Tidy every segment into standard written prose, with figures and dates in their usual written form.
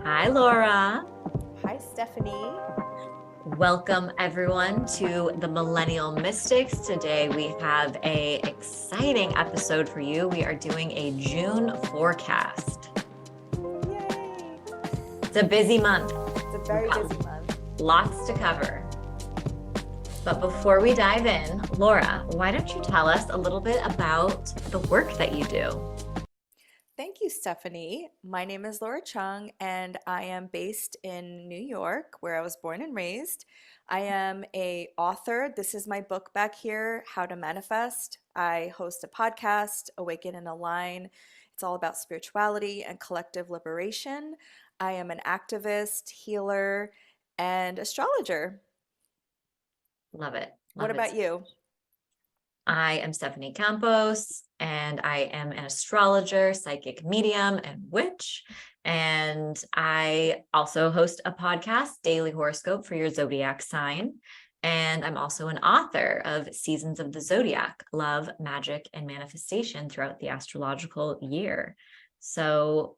Hi, Laura. Hi, Stephanie. Welcome everyone to the Millennial Mystics. Today we have a exciting episode for you. We are doing a June forecast. Yay! It's a busy month. It's a very busy month. Lots to cover. But before we dive in, Laura, why don't you tell us a little bit about the work that you do? Thank you, Stephanie. My name is Laura Chung, and I am based in New York, where I was born and raised. I am a author. This is my book back here, How to Manifest. I host a podcast, Awaken and Align. It's all about spirituality and collective liberation. I am an activist, healer, and astrologer. Love it. What Love it. about you? I am Stephanie Campos, and I am an astrologer, psychic medium, and witch. And I also host a podcast, Daily Horoscope for Your Zodiac Sign. And I'm also an author of Seasons of the Zodiac, Love, Magic, and Manifestation throughout the astrological year. So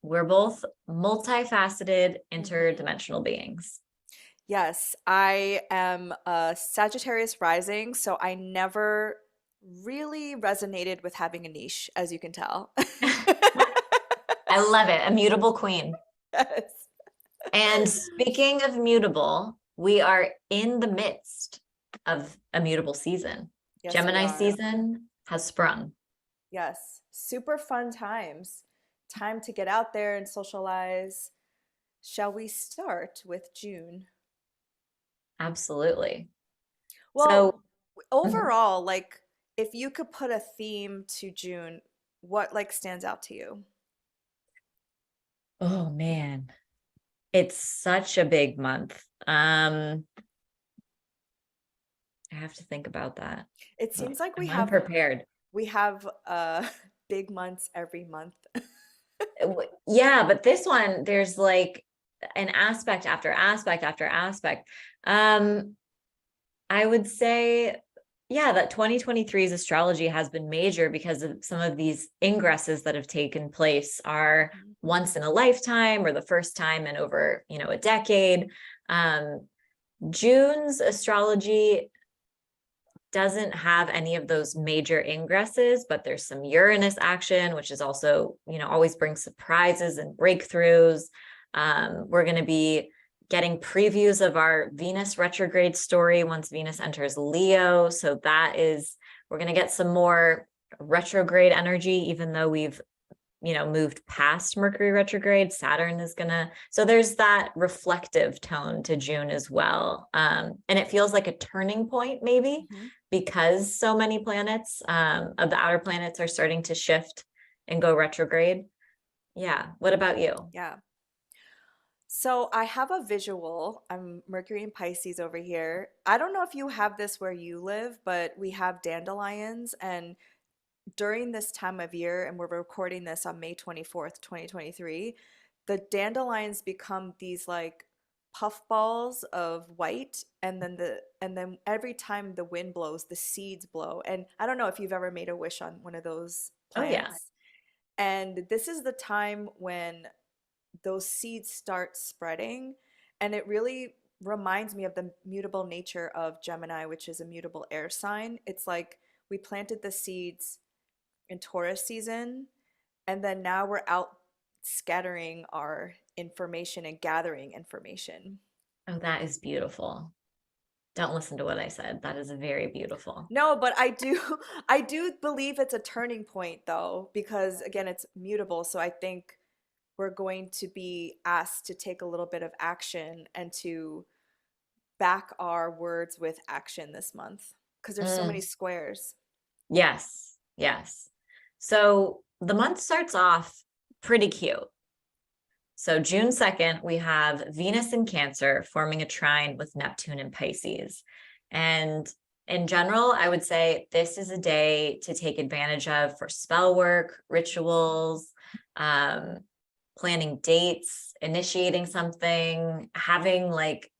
we're both multifaceted, interdimensional beings. Yes, I am a Sagittarius rising, so I never really resonated with having a niche, as you can tell. I love it. A mutable queen. Yes. And speaking of mutable, we are in the midst of a mutable season. Yes, we Gemini are. season has sprung. Yes, super fun times. Time to get out there and socialize. Shall we start with June? Absolutely. Well, So, mhm. overall, like if you could put a theme to June, what like stands out to you? Oh man, it's such a big month. I have to think about that. It seems like I'm unprepared. we have big months every month. Yeah, but this one, there's like an aspect after aspect after aspect. Um, I would say, yeah, that 2023's astrology has been major because of some of these ingresses that have taken place are once in a lifetime or the first time in over, a decade. Um, June's astrology doesn't have any of those major ingresses, but there's some Uranus action, which is also, always brings surprises and breakthroughs. We're going to be getting previews of our Venus retrograde story once Venus enters Leo. So we're going to get some more retrograde energy, even though we've moved past Mercury retrograde. Saturn is so there's that reflective tone to June as well. And it feels like a turning point maybe Mhm. because so many planets of the outer planets are starting to shift and go retrograde. Yeah. What about you? Yeah. So I have a visual. I'm Mercury and Pisces over here. I don't know if you have this where you live, but we have dandelions. And during this time of year, and we're recording this on May 24th, 2023, the dandelions become these like puff balls of white. And then every time the wind blows, the seeds blow. And I don't know if you've ever made a wish on one of those Oh yeah. plants. And this is the time when those seeds start spreading. And it really reminds me of the mutable nature of Gemini, which is a mutable air sign. It's like we planted the seeds in Taurus season, and then now we're out scattering our information and gathering information. Oh, that is beautiful. Don't listen to what I said. That is very beautiful. No, but I do I do believe it's a turning point though, because again, it's mutable. So I think we're going to be asked to take a little bit of action and to back our words with action this month because there's so many Mm, squares. yes. Yes. So the month starts off pretty cute. So June 2nd, we have Venus in Cancer forming a trine with Neptune in Pisces. And in general, I would say this is a day to take advantage of for spell work, rituals, um, planning dates, initiating something, having like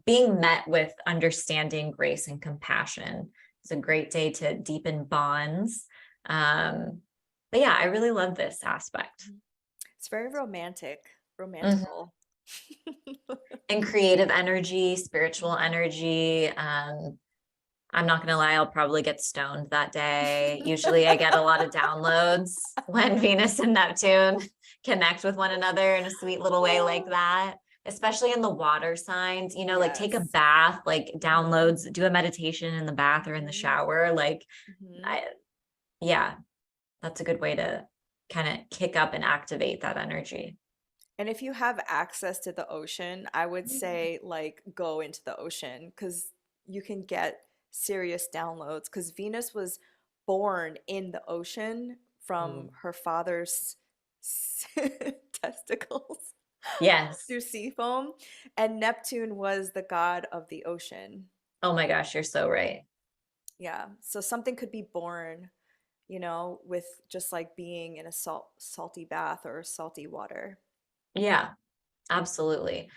being met with understanding, grace, and compassion. It's a great day to deepen bonds. But yeah, I really love this aspect. It's very romantic. Mhm. romantical. And creative energy, spiritual energy. I'm not gonna lie, I'll probably get stoned that day. Usually I get a lot of downloads when Venus and Neptune connect with one another in a sweet little way like that, especially in the water signs, like take a Yes. bath, like Hmm. downloads, do a meditation in the bath or in the Hmm. shower. Like, Hmm. I, yeah, that's a good way to kind of kick up and activate that energy. And if you have access to the ocean, I would say like go into the ocean because you can get serious downloads. Because Venus was born in the ocean from Ooh. her father's testicles Yes. through sea foam, and Neptune was the god of the ocean. Oh my gosh, you're so right. Yeah, so something could be born, with just like being in a salty bath or salty water. Yeah, absolutely.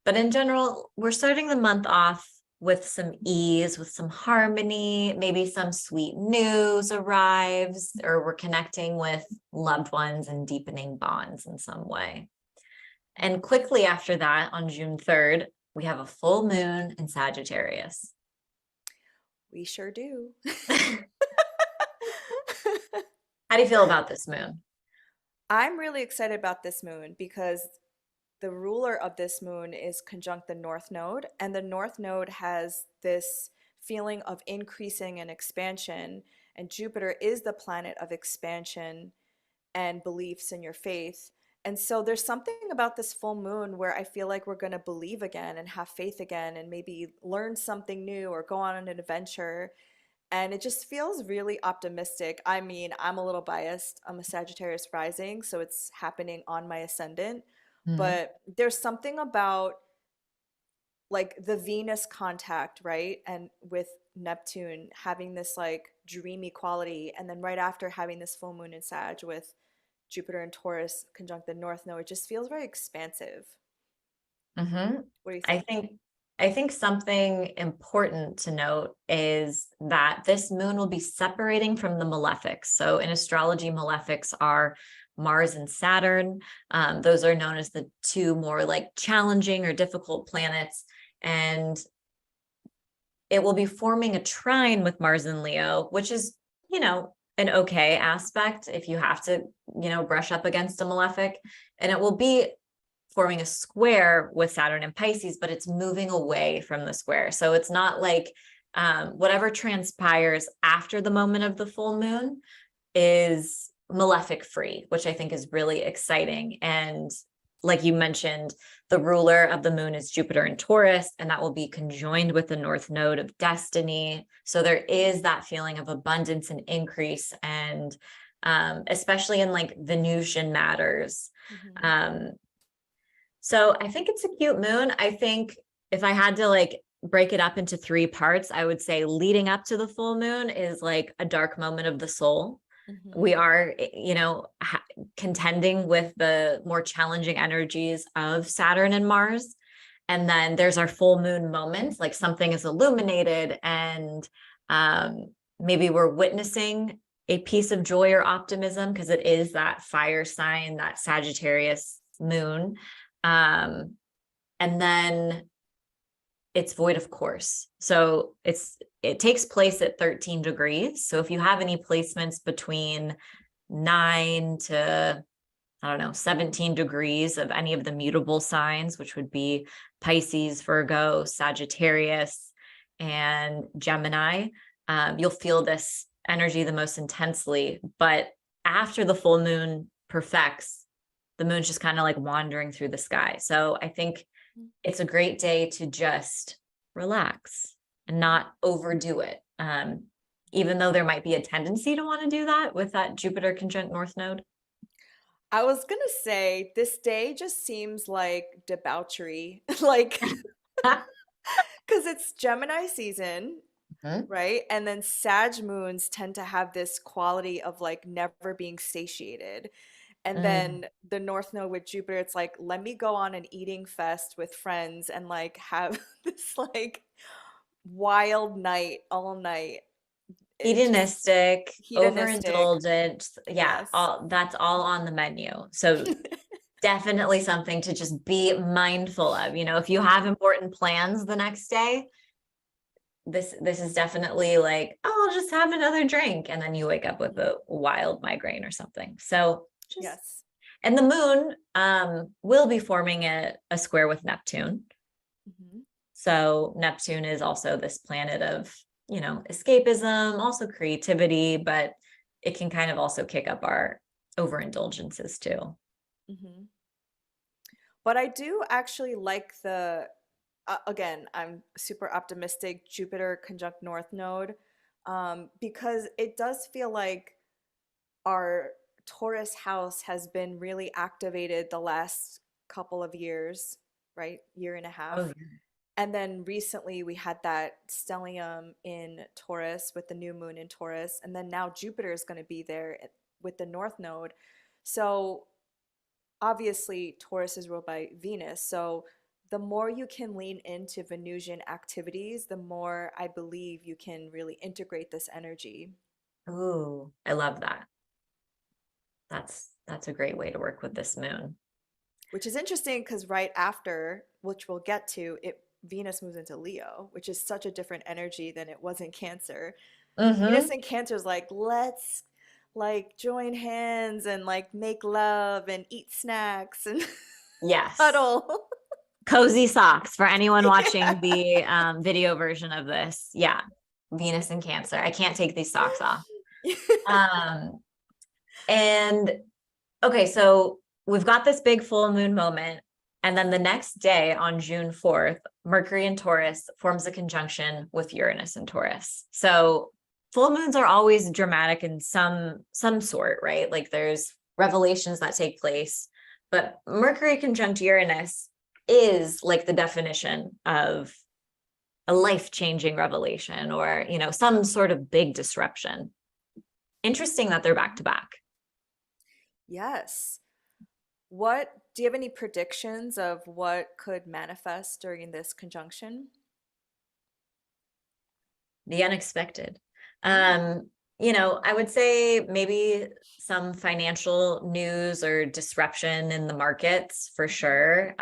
But in general, we're starting the month off with some ease, with some harmony, maybe some sweet news arrives, or we're connecting with loved ones and deepening bonds in some way. And quickly after that, on June 3rd, we have a full moon in Sagittarius. We sure do. How do you feel about this moon? I'm really excited about this moon because the ruler of this moon is conjunct the North Node, and the North Node has this feeling of increasing and expansion, and Jupiter is the planet of expansion and beliefs in your faith. And so there's something about this full moon where I feel like we're going to believe again and have faith again and maybe learn something new or go on an adventure. And it just feels really optimistic. I mean, I'm a little biased. I'm a Sagittarius rising, so it's happening on my ascendant. Mhm. But there's something about like the Venus contact, right? And with Neptune having this like dreamy quality, and then right after having this full moon in Sag with Jupiter and Taurus conjunct the North Node, it just feels very expansive. Mm-hmm. What do you I think? think I think something important to note is that this moon will be separating from the malefics. So in astrology, malefics are Mars and Saturn. Those are known as the two more like challenging or difficult planets. And it will be forming a trine with Mars and Leo, which is, an okay aspect if you have to, brush up against a malefic. And it will be forming a square with Saturn and Pisces, but it's moving away from the square. So it's not like whatever transpires after the moment of the full moon is malefic free, which I think is really exciting. And like you mentioned, the ruler of the moon is Jupiter and Taurus, and that will be conjoined with the north node of destiny. So there is that feeling of abundance and increase, and especially in like Venusian matters. Hmm. Um, so I think it's a cute moon. I think if I had to like break it up into three parts, I would say leading up to the full moon is like a dark moment of the soul. We Hmm. are, contending with the more challenging energies of Saturn and Mars. And then there's our full moon moment, like something is illuminated and maybe we're witnessing a piece of joy or optimism because it is that fire sign, that Sagittarius moon. Um, and then it's void of course. So it takes place at 13 degrees. So if you have any placements between 9 to I don't know, 17 degrees of any of the mutable signs, which would be Pisces, Virgo, Sagittarius, and Gemini, you'll feel this energy the most intensely. But after the full moon perfects, the moon's just kind of like wandering through the sky. So I think it's a great day to just relax and not overdo it. Even though there might be a tendency to want to do that with that Jupiter conjunct North Node. I was gonna say this day just seems like debauchery, like because it's Gemini season, Mhm. right? And then Sag moons tend to have this quality of like never being satiated. And Mm. then the North Node with Jupiter, it's like, let me go on an eating fest with friends and like have this like wild night all night. It just Hedonistic, hedonistic. overindulgent. Yeah, Yes. all that's all on the menu. So definitely something to just be mindful of. If you have important plans the next day, this is definitely like, oh, I'll just have another drink. And then you wake up with a wild migraine or something. So just, Yes. and the moon will be forming a square with Neptune. Hmm. So Neptune is also this planet of, escapism, also creativity, but it can kind of also kick up our overindulgences too. Hmm. But I do actually like again, I'm super optimistic, Jupiter conjunct North Node, because it does feel like our Taurus house has been really activated the last couple of years, right? Year and a Oh, half. yeah. And then recently we had that stellium in Taurus with the new moon in Taurus. And then now Jupiter is going to be there with the North Node. So obviously, Taurus is ruled by Venus. So the more you can lean into Venusian activities, the more I believe you can really integrate this energy. Ooh, I love that. That's a great way to work with this moon. Which is interesting because right after, which we'll get to, it Venus moves into Leo, which is such a different energy than it was in Cancer. Venus Mm-hmm. in Cancer is like, let's like join hands and like make love and eat snacks and Yes. cuddle. Cozy socks for anyone Yeah. watching the video version of this. Yeah. Venus and Cancer. I can't take these socks off. Um, and okay, so we've got this big full moon moment. And then the next day on June 4th, Mercury in Taurus forms a conjunction with Uranus in Taurus. So full moons are always dramatic in some sort, right? Like there's revelations that take place, but Mercury conjunct Uranus is like the definition of a life-changing revelation or, some sort of big disruption. Interesting that they're back to back. Yes. What do you have any predictions of what could manifest during this conjunction? The unexpected. Mm, I would say maybe some financial news or disruption in the markets for mhm, sure.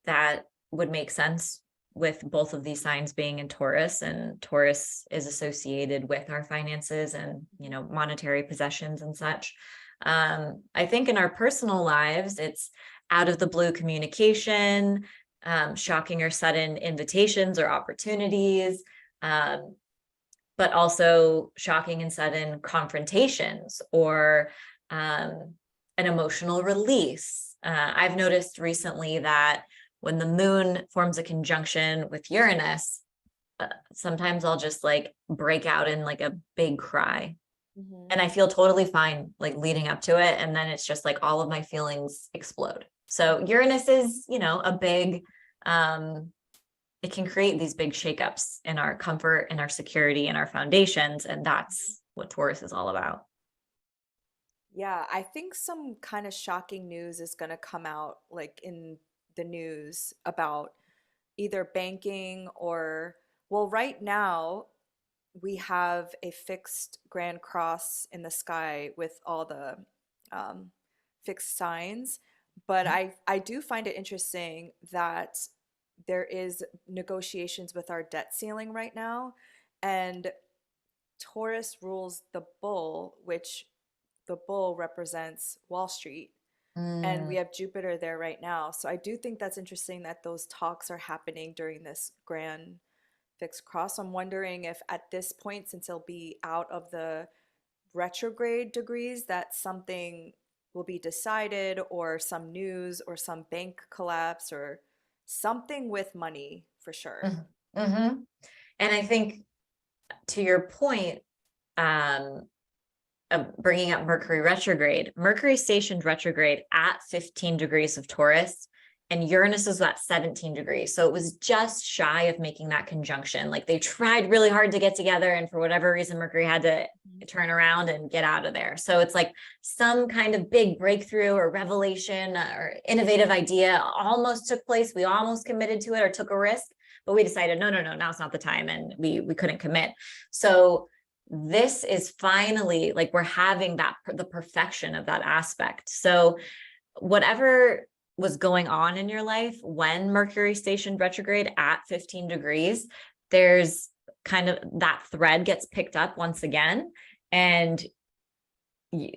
That would make sense with both of these signs being in Taurus, and Taurus is associated with our finances and, mhm, monetary possessions and such. I think in our personal lives, it's out of the blue communication, shocking or sudden invitations or opportunities, um, but also shocking and sudden confrontations or an emotional release. I've noticed recently that when the moon forms a conjunction with Uranus, sometimes I'll just like break out in like a big cry. mhm. And I feel totally fine like leading up to it. And then it's just like all of my feelings explode. So Uranus is, a big, it can create these big shakeups in our comfort and our security and our foundations. And that's what Taurus is all about. Yeah, I think some kind of shocking news is going to come out like in the news about either banking or, well, right now we have a fixed grand cross in the sky with all the um, fixed signs. But I do find it interesting that there is negotiations with our debt ceiling right now, and Taurus rules the bull, which the bull represents Wall Street. And we Mm, have Jupiter there right now. So I do think that's interesting that those talks are happening during this grand fixed cross. I'm wondering if at this point, since it'll be out of the retrograde degrees, that something will be decided or some news or some bank collapse or something with money for sure. mhm, mhm. And I think to your point, um, of bringing up Mercury retrograde. Mercury stationed retrograde at 15 degrees of Taurus, and Uranus is at 17 degrees. So it was just shy of making that conjunction. Like they tried really hard to get together, and for whatever reason, Mercury had to turn around and get out of there. So it's like some kind of big breakthrough or revelation or innovative idea almost took place. We almost committed to it or took a risk, but we decided, no, no, no, now's not the time. And we couldn't commit. So this is finally like we're having that the perfection of that aspect. So whatever was going on in your life when Mercury stationed retrograde at 15 degrees, there's kind of that thread gets picked up once again, and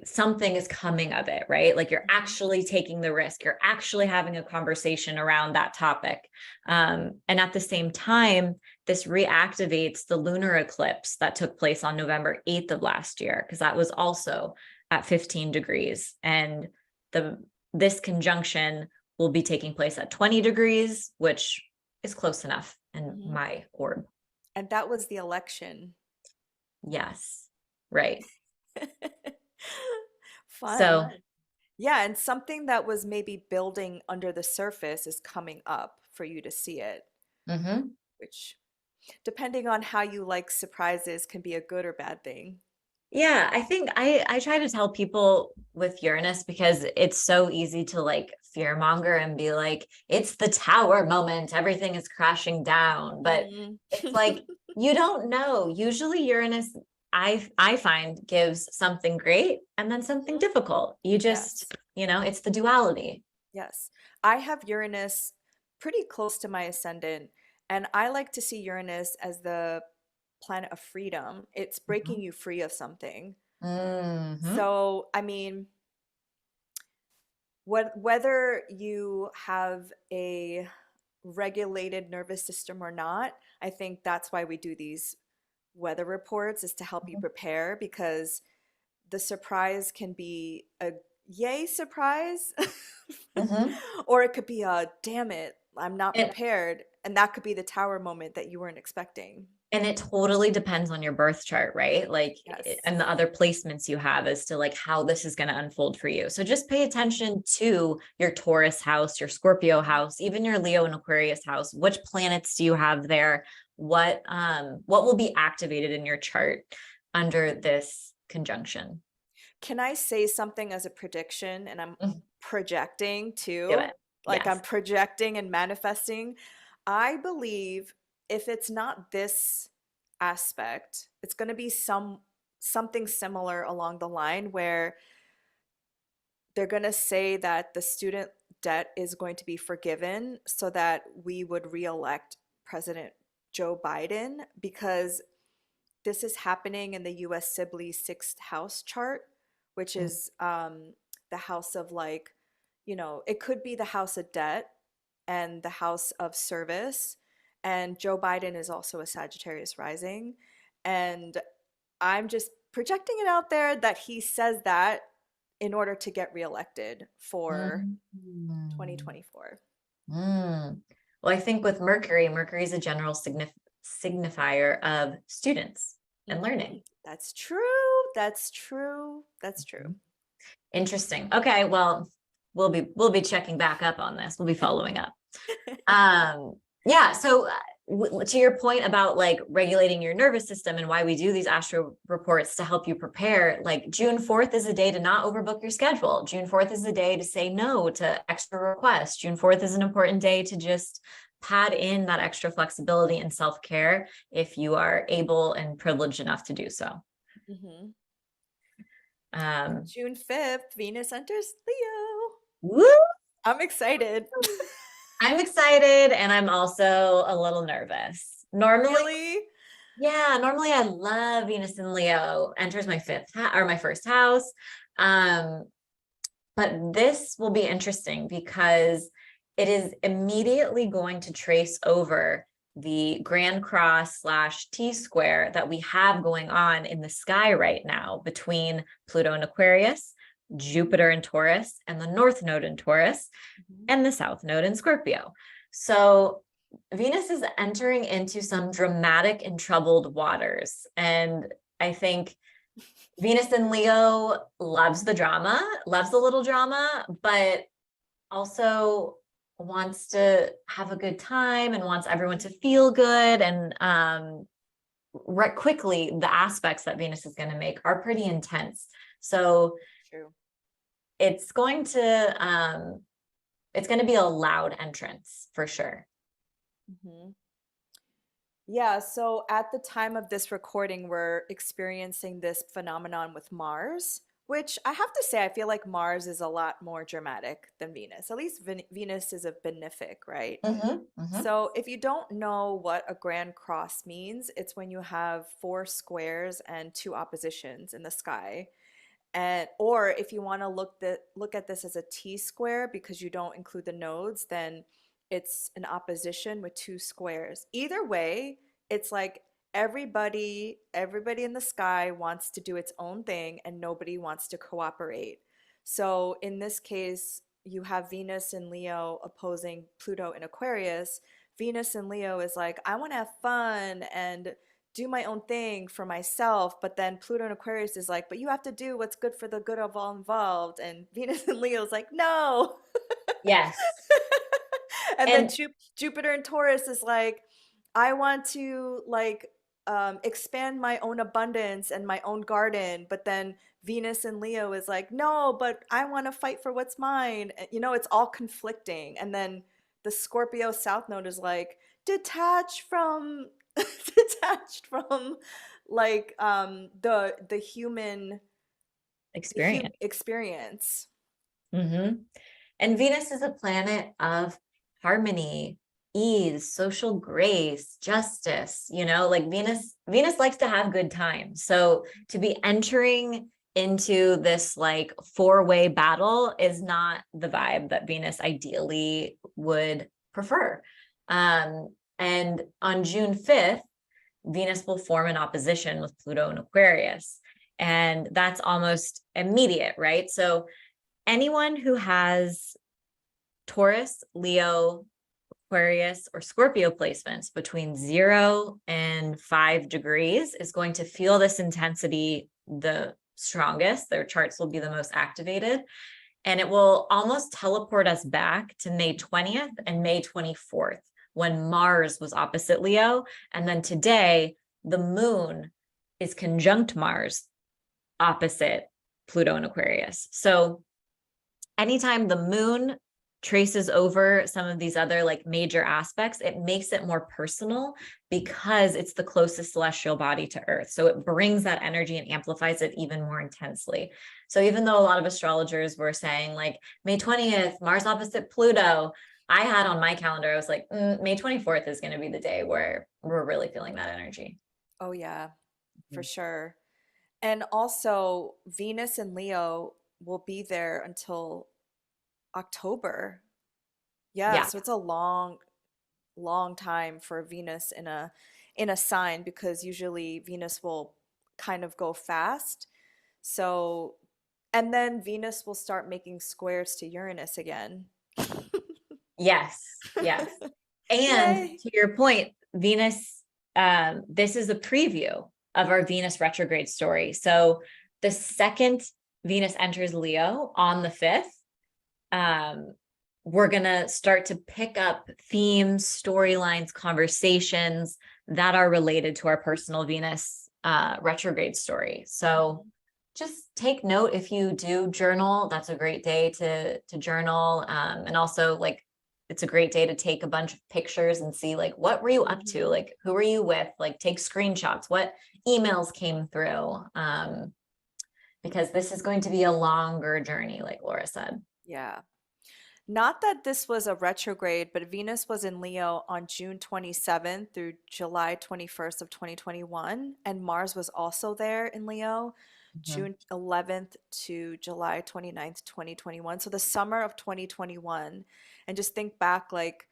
something is coming of it, right? Like you're Mhm. actually taking the risk, you're actually having a conversation around that topic. And at the same time, this reactivates the lunar eclipse that took place on November 8th of last year, because that was also at 15 degrees. And the this conjunction will be taking place at 20 degrees, which is close enough in Mhm. my orb. And that was the election. Yes, right. Fun. So, Yeah, and something that was maybe building under the surface is coming up for you to see it, mhm. which, depending on how you like surprises, can be a good or bad thing. Yeah, I think I try to tell people with Uranus, because it's so easy to like fear monger and be like, it's the tower moment, everything is crashing down. But Mm. it's like you don't know. Usually Uranus, I find, gives something great and then something Mhm. difficult. You just, Yes, it's the duality. yes. I have Uranus pretty close to my ascendant, and I like to see Uranus as the planet of freedom. It's breaking Mhm. you free of something. Mhm. So, I mean, whether you have a regulated nervous system or not, I think that's why we do these weather reports, is to help you prepare, because the surprise can be a yay surprise Mhm. or it could be a damn it, I'm not And prepared, and that could be the tower moment that you weren't expecting. And it totally depends on your birth chart, right? Like, Yes. and the other placements you have as to like how this is going to unfold for you. So just pay attention to your Taurus house, your Scorpio house, even your Leo and Aquarius house. Which planets do you have there? What will be activated in your chart under this conjunction? Can I say something as a prediction? And I'm Mhm. projecting Do too. it. Like I'm Yes. projecting and manifesting. I believe if it's not this aspect, it's going to be something similar along the line where they're going to say that the student debt is going to be forgiven so that we would reelect President Joe Biden, because this is happening in the US Sibley sixth house chart, which is the house of, like, it could be the house of debt and the house of service. And Joe Biden is also a Sagittarius rising. And I'm just projecting it out there that he says that in order to get reelected for Mm. 2024. Mm. Well, I think with Mercury, Mercury is a general signifier of students and learning. That's true. That's true. That's true. Mhm. Interesting. Okay, well, we'll be checking back up on this. We'll be following up. Yeah, so to your point about like regulating your nervous system and why we do these astro reports to help you prepare, like June 4th is a day to not overbook your schedule. June 4th is a day to say no to extra requests. June 4th is an important day to just pad in that extra flexibility and self-care if you are able and privileged enough to do so. hmm Um, June 5th, Venus enters Leo. woo! I'm excited. I'm excited and I'm also a little nervous. Really? Normally I love Venus in Leo enters my or my first house. Um, but this will be interesting because it is immediately going to trace over the Grand Cross slash T square that we have going on in the sky right now between Pluto and Aquarius, Jupiter in Taurus, and the North Node in Taurus, Mhm. and the South Node in Scorpio. So Venus is entering into some dramatic and troubled waters. And I think Venus in Leo loves the drama, loves a little drama, but also wants to have a good time and wants everyone to feel good. And quickly, the aspects that Venus is going to make are pretty intense. So True. it's going to it's going to be a loud entrance for sure. hmm Yeah, so at the time of this recording, we're experiencing this phenomenon with Mars, Which I have to say, I feel like Mars is a lot more dramatic than Venus. At least Venus is a benefic, right? Hmm. Hmm. So if you don't know what a grand cross means, it's when you have four squares and two oppositions in the sky. And or if you want to look at this as a T-square because you don't include the nodes, then it's an opposition with two squares. Either way, it's like everybody in the sky wants to do its own thing and nobody wants to cooperate. So in this case, you have Venus and Leo opposing Pluto in Aquarius. Venus and Leo is like, I want to have fun and do my own thing for myself, but then Pluto and Aquarius is like, but you have to do what's good for the good of all involved. And Venus and Leo is like, no. Yes. And then And Jupiter and Taurus is like, I want to like expand my own abundance and my own garden, but then Venus and Leo is like, no, but I want to fight for what's mine. You know, it's all conflicting. And then the Scorpio South Node is like, detached from detached from like the human experience. experience. Hmm. And Venus is a planet of harmony, ease, social grace, justice, like Venus likes to have good times. So to be entering into this like four-way battle is not the vibe that Venus ideally would prefer. And on June 5th, Venus will form an opposition with Pluto and Aquarius. And that's almost immediate, right? So anyone who has Taurus, Leo, Aquarius, or Scorpio placements between 0 and 5 degrees is going to feel this intensity the strongest. Their charts will be the most activated. And it will almost teleport us back to May 20th and May 24th when Mars was opposite Leo. And then today, the moon is conjunct Mars opposite Pluto and Aquarius. So anytime the moon traces over some of these other like major aspects, it makes it more personal because it's the closest celestial body to Earth. So it brings that energy and amplifies it even more intensely. So even though a lot of astrologers were saying like May 20th, Mars opposite Pluto, I had on my calendar, I was like, May 24th is going to be the day where we're really feeling that energy. Oh yeah, for Mhm. sure. And also Venus and Leo will be there until October. Yeah, Yeah. so it's a long time for Venus in a sign because usually Venus will kind of go fast. So and then Venus will start making squares to Uranus again. Yes. Yes. And Yay. to your point, Venus, this is a preview of our Venus retrograde story. So the second Venus enters Leo on the 5th, um, we're going to start to pick up themes, storylines, conversations that are related to our personal Venus retrograde story. So just take note if you do journal. That's a great day to journal. And also like it's a great day to take a bunch of pictures and see like what were you up to? Mhm. Like who were you with? Like take screenshots, what emails came through. Because this is going to be a longer journey, like Laura said. Yeah. Not that this was a retrograde, but Venus was in Leo on June 27th through July 21st of 2021, and Mars was also there in Leo, Mhm. June 11th to July 29th, 2021. So the summer of 2021. And just think back like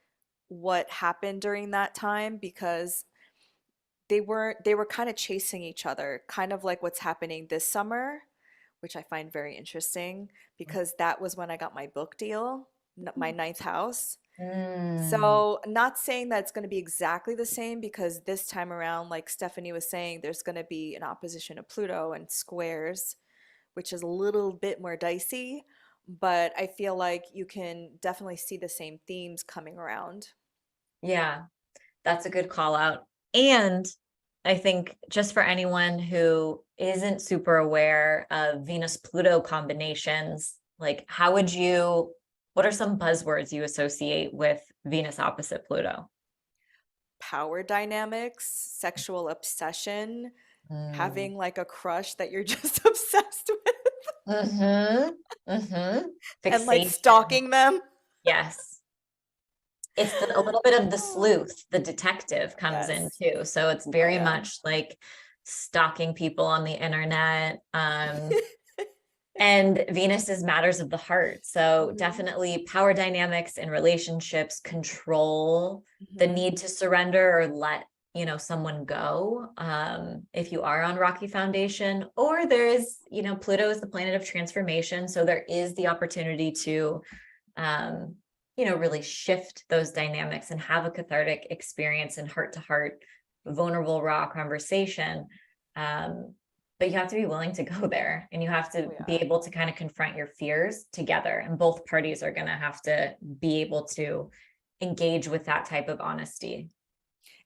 what happened during that time because they were kind of chasing each other, kind of like what's happening this summer, which I find very interesting because that was when I got my book deal, my ninth house. Mm, So, not saying that it's going to be exactly the same because this time around, like Stephanie was saying, there's going to be an opposition of Pluto and squares, which is a little bit more dicey, but I feel like you can definitely see the same themes coming around. yeah, that's a good call out. And I think just for anyone who isn't super aware of Venus Pluto combinations, like what are some buzzwords you associate with Venus opposite Pluto? Power dynamics, sexual obsession, Mm. having like a crush that you're just obsessed with Mm-hmm. Mm-hmm. and like Fixation. stalking them. Yes. It's a little bit of the Oh, sleuth, the detective comes in yes. too. So it's Oh very yeah. much like stalking people on the internet. And Venus is matters of the heart. So Hmm. definitely power dynamics in relationships, control, the Hmm. need to surrender or let, someone go, if you are on rocky foundation. Or there is, Pluto is the planet of transformation. So there is the opportunity to um, really shift those dynamics and have a cathartic experience and heart to heart, vulnerable, raw conversation. But you have to be willing to go there, and you have Oh to be yeah. able to kind of confront your fears together. And both parties are going to have to be able to engage with that type of honesty.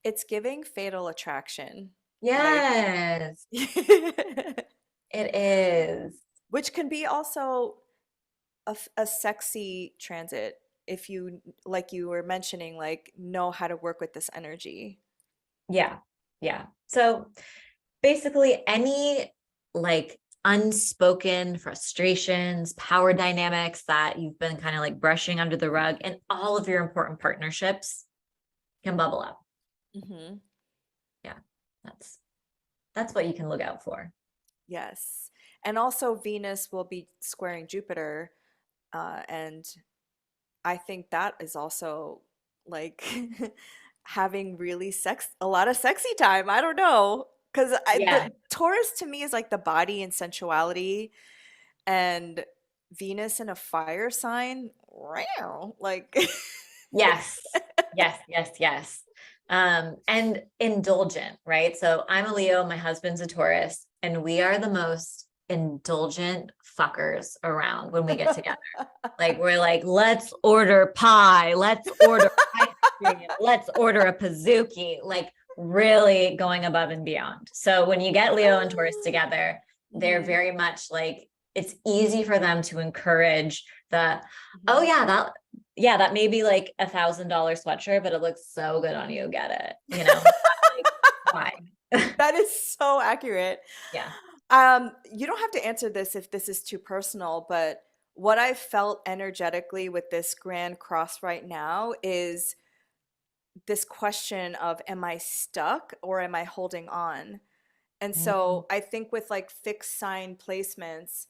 It's giving Fatal Attraction. Like Yes, it is. which can be also a sexy transit if you, like you were mentioning, like know how to work with this energy. Yeah. Yeah. So basically any like unspoken frustrations, power dynamics that you've been kind of like brushing under the rug and all of your important partnerships can bubble up. Hmm. Yeah. That's that's what you can look out for. Yes. And also Venus will be squaring Jupiter, and I think that is also like having really a lot of sexy time. I don't know. Because Yeah. the Taurus to me is like the body and sensuality, and Venus in a fire sign, wow, like, Yes. Yes, yes, yes. And indulgent, right? So I'm a Leo, my husband's a Taurus, and we are the most indulgent fuckers around when we get together. Like we're like, let's order pie, let's order ice cream, let's order a pizookie, like really going above and beyond. So when you get Leo and Taurus together, they're Mhm, very much like it's easy for them to encourage the, oh mhm. yeah, that may be like $1,000 sweatshirt, but it looks so good on you. Get it, like why? That is so accurate. Yeah. You don't have to answer this if this is too personal, but what I felt energetically with this grand cross right now is this question of, am I stuck or am I holding on? And Mm-hmm. so I think with like fixed sign placements,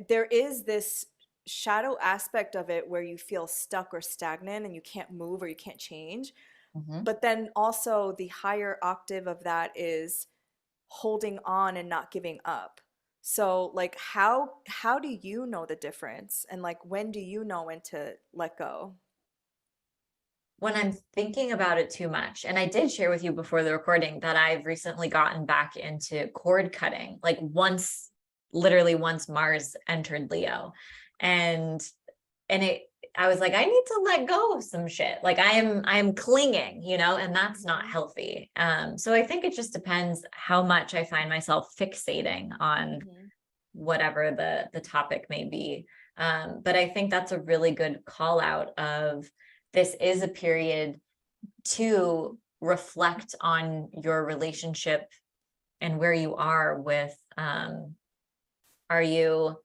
there is this shadow aspect of it where you feel stuck or stagnant and you can't move or you can't change. Mm-hmm. But then also the higher octave of that is holding on and not giving up. So like how do you know the difference? And like when do you know when to let go? When I'm thinking about it too much, and I did share with you before the recording that I've recently gotten back into cord cutting, like literally once Mars entered Leo. And it I was like, I need to let go of some shit. Like I am clinging, and that's not Mhm. healthy. So I think it just depends how much I find myself fixating on Mhm. whatever the topic may be. But I think that's a really good call out of this is a period to reflect on your relationship and where you are with are you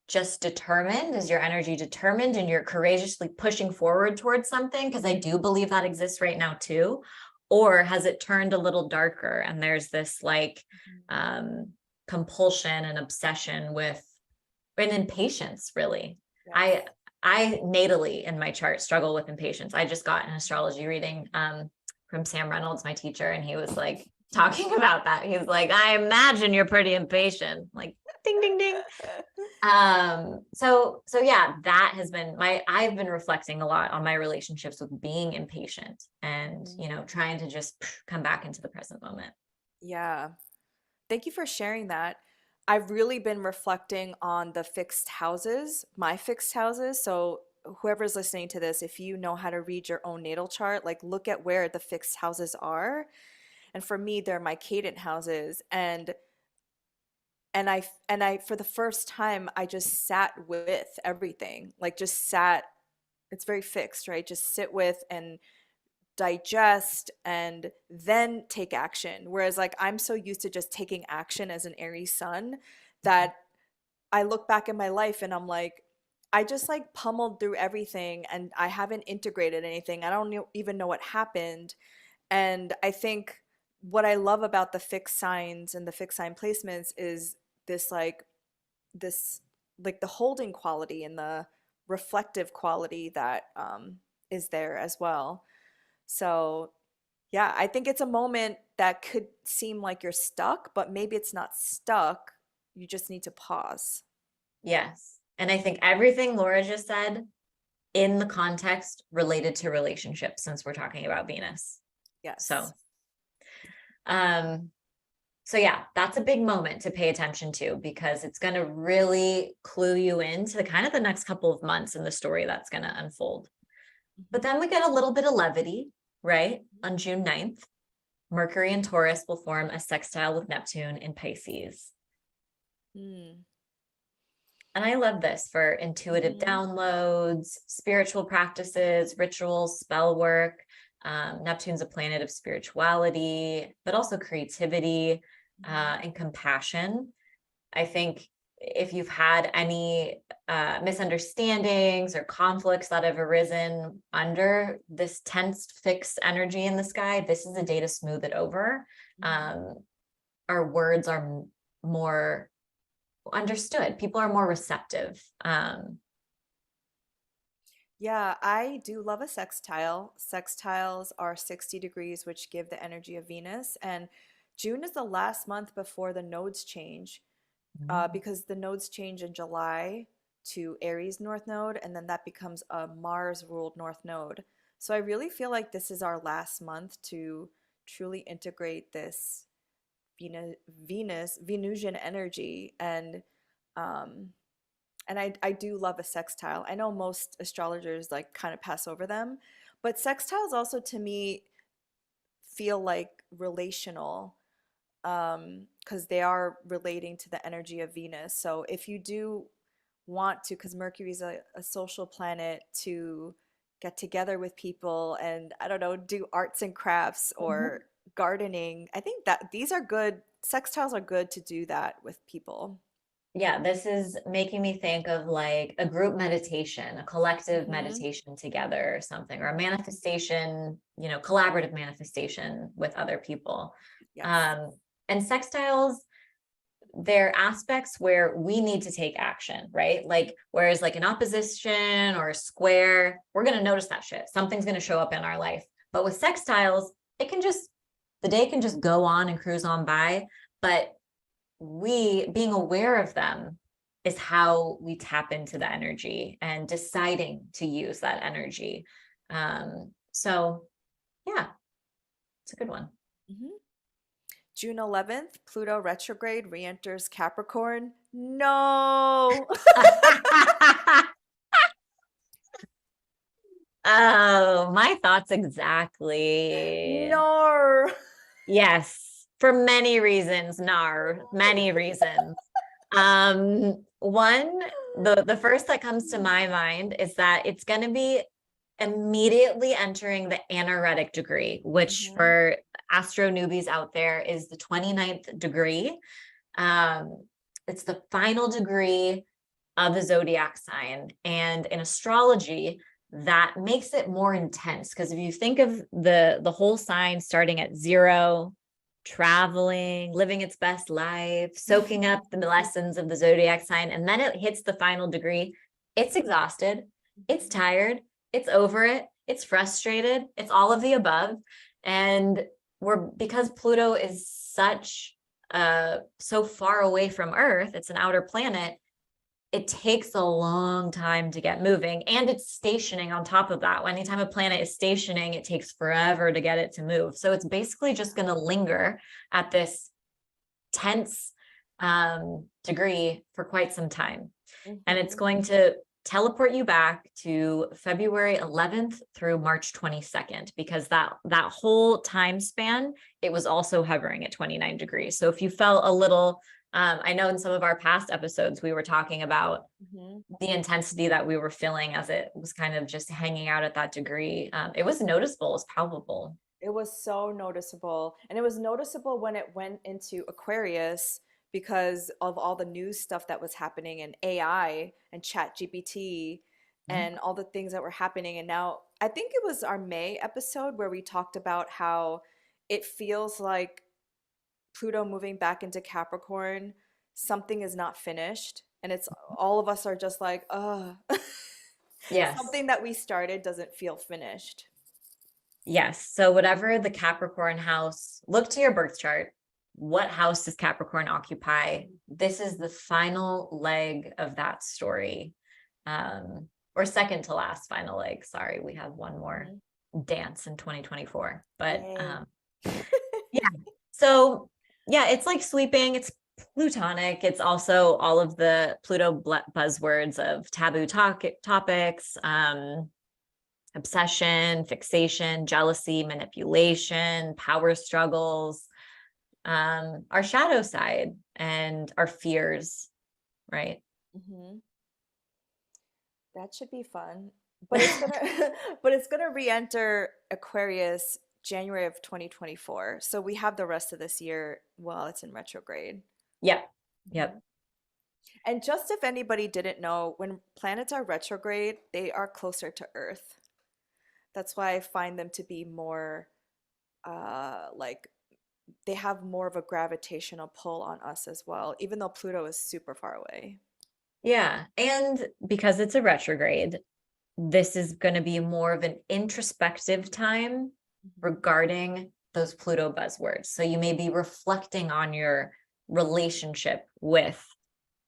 just determined? Is your energy determined and you're courageously pushing forward towards something? Because I do believe that exists right now too. Or has it turned a little darker and there's this like Mhm. um, compulsion and obsession with and impatience, really. I Yes. I natally in my chart struggle with impatience. I just got an astrology reading from Sam Reynolds, my teacher, and he was like talking about that. He's like, I imagine you're pretty impatient. Like ding ding ding. So yeah, that has been I've been reflecting a lot on my relationships with being impatient and Mhm. trying to just come back into the present moment. Yeah. Thank you for sharing that. I've really been reflecting on the fixed houses, my fixed houses. So, whoever's listening to this, if you know how to read your own natal chart, like look at where the fixed houses are. And for me, they're my cadent houses. And I for the first time, I just sat with everything. Like just sat, it's very fixed, right? Just sit with and digest and then take action. Whereas like I'm so used to just taking action as an Aries sun that I look back in my life and I'm like, I just like pummeled through everything and I haven't integrated anything. I don't even know what happened. And I think what I love about the fixed signs and the fixed sign placements is this like this like the holding quality and the reflective quality that is there as well. So yeah, I think it's a moment that could seem like you're stuck, but maybe it's not stuck. You just need to pause. Yes. And I think everything Laura just said in the context related to relationships, since we're talking about Venus. So, Yes. um, so yeah, that's a big moment to pay attention to because it's going to really clue you into the kind of the next couple of months in the story that's going to unfold. But Mhm. then we get a little bit of levity, right? On June 9th, Mercury and Taurus will form a sextile with Neptune in Pisces. Mm. And I love this for intuitive Mhm. downloads, spiritual practices, rituals, spell work. Neptune's a planet of spirituality, but also creativity Mhm. and compassion. I think if you've had any misunderstandings or conflicts that have arisen under this tense, fixed energy in the sky, this is a day to smooth it over. Mhm. Um, our words are more understood. People are more receptive. Yeah, I do love a sextile. Sextiles are 60 degrees, which give the energy of Venus. And June is the last month before the nodes change, because the nodes change in July to Aries North Node, and then that becomes a Mars ruled North Node. So I really feel like this is our last month to truly integrate this Venusian energy. Um, and I do love a sextile. I know most astrologers like kind of pass over them, but sextiles also to me feel like relational, because they are relating to the energy of Venus. So if you do want to, because Mercury is a social planet, to get together with people and I don't know, do arts and crafts or Mhm. gardening, I think that these are good, sextiles are good to do that with people. Yeah, this is making me think of like a group meditation, a collective Hmm. meditation together or something, or a Hmm. manifestation, collaborative manifestation with other people. Yes. Um, and sextiles, they're aspects where we need to take action, right? Like, whereas like an opposition or a square, we're going to notice that shit. Something's going to show up in our life. But with sextiles, the day can just go on and cruise on by. But we being aware of them is how we tap into the energy and deciding to use that energy. So yeah, it's a good one. Hmm. June 11th, Pluto retrograde re-enters Capricorn. No. Oh, my thoughts exactly. No. Yes, for many reasons, many reasons. One, the first that comes to my mind is that it's going to be immediately entering the anaretic degree, which Hmm. for astro newbies out there is the 29th degree. Um, it's the final degree of the zodiac sign. And in astrology, that makes it more intense because if you think of the whole sign starting at zero, traveling, living its best life, soaking up the lessons of the zodiac sign, and then it hits the final degree, it's exhausted, it's tired, it's over it, it's frustrated, it's all of the above. And we're because Pluto is so far away from Earth, it's an outer planet, it takes a long time to get moving and it's stationing on top of that. Anytime a planet is stationing, it takes forever to get it to move. So it's basically just going to linger at this tense degree for quite some time. And it's Hmm. going to teleport you back to February 11th through March 22nd, because that whole time span, it was also hovering at 29 degrees. So if you felt a little I know in some of our past episodes, we were talking about Mhm. the intensity that we were feeling as it was kind of just hanging out at that degree. It was noticeable, it was palpable. It was so noticeable. And it was noticeable when it went into Aquarius because of all the news stuff that was happening and AI and Chat GPT Mhm. and all the things that were happening. And now I think it was our May episode where we talked about how it feels like Pluto moving back into Capricorn, something is not finished. And it's all of us are just like, Yes. something that we started doesn't feel finished. Yes. So whatever the Capricorn house, look to your birth chart. What house does Capricorn occupy? This is the final leg of that story. Or second to last final leg. Sorry, we have one more Mhm. dance in 2024. But Yay. yeah. So yeah, it's like sweeping, it's plutonic. It's also all of the Pluto buzzwords of taboo topics, obsession, fixation, jealousy, manipulation, power struggles, our shadow side and our fears, right? Mhm. That should be fun. But it's gonna but it's gonna re-enter Aquarius January of 2024. So we have the rest of this year while it's in retrograde. Yep. Mhm. Yep. And just if anybody didn't know, when planets are retrograde, they are closer to Earth. That's why I find them to be more like they have more of a gravitational pull on us as well, even though Pluto is super far away. Yeah. And because it's a retrograde, this is going to be more of an introspective time Mhm. regarding those Pluto buzzwords. So you may be reflecting on your relationship with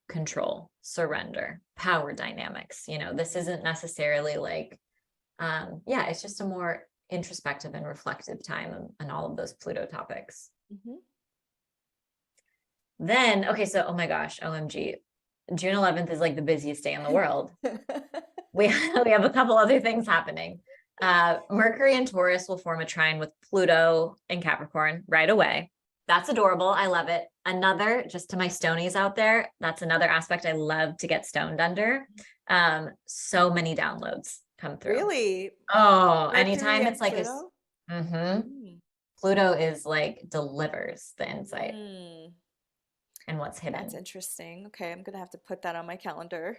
control, surrender, power dynamics. This isn't necessarily like, yeah, it's just a more introspective and reflective time on all of those Pluto topics. Mhm. Then, okay, so oh my gosh, OMG, June 11th is like the busiest day in the world. We, we have a couple other things happening. Mercury and Taurus will form a trine with Pluto and Capricorn right away. That's adorable. I love it. Another, just to my stonies out there, that's another aspect I love to get stoned under. So many downloads come through. Really? Oh, Mercury anytime and it's like Pluto? Mm. Pluto is like delivers the insight Mm. and what's That's hidden. interesting. Okay, I'm gonna have to put that on my calendar.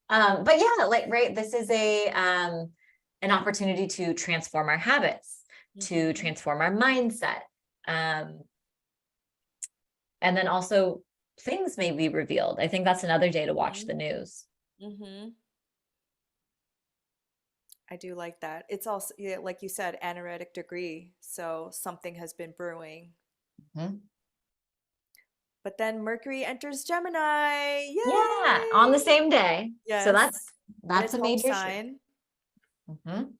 But yeah, like right, this is a an opportunity to transform our habits, to Hmm. transform our mindset. Um, and then also things may be revealed. I think that's another day to watch Hmm. the news. Hmm. I do like that. It's also, yeah, like you said, anaretic degree, so something has been brewing. Mhm. But then Mercury enters Gemini. Yeah, on the Yay! same day. So Yes, that's in that's its a home major shift. sign. Mhm.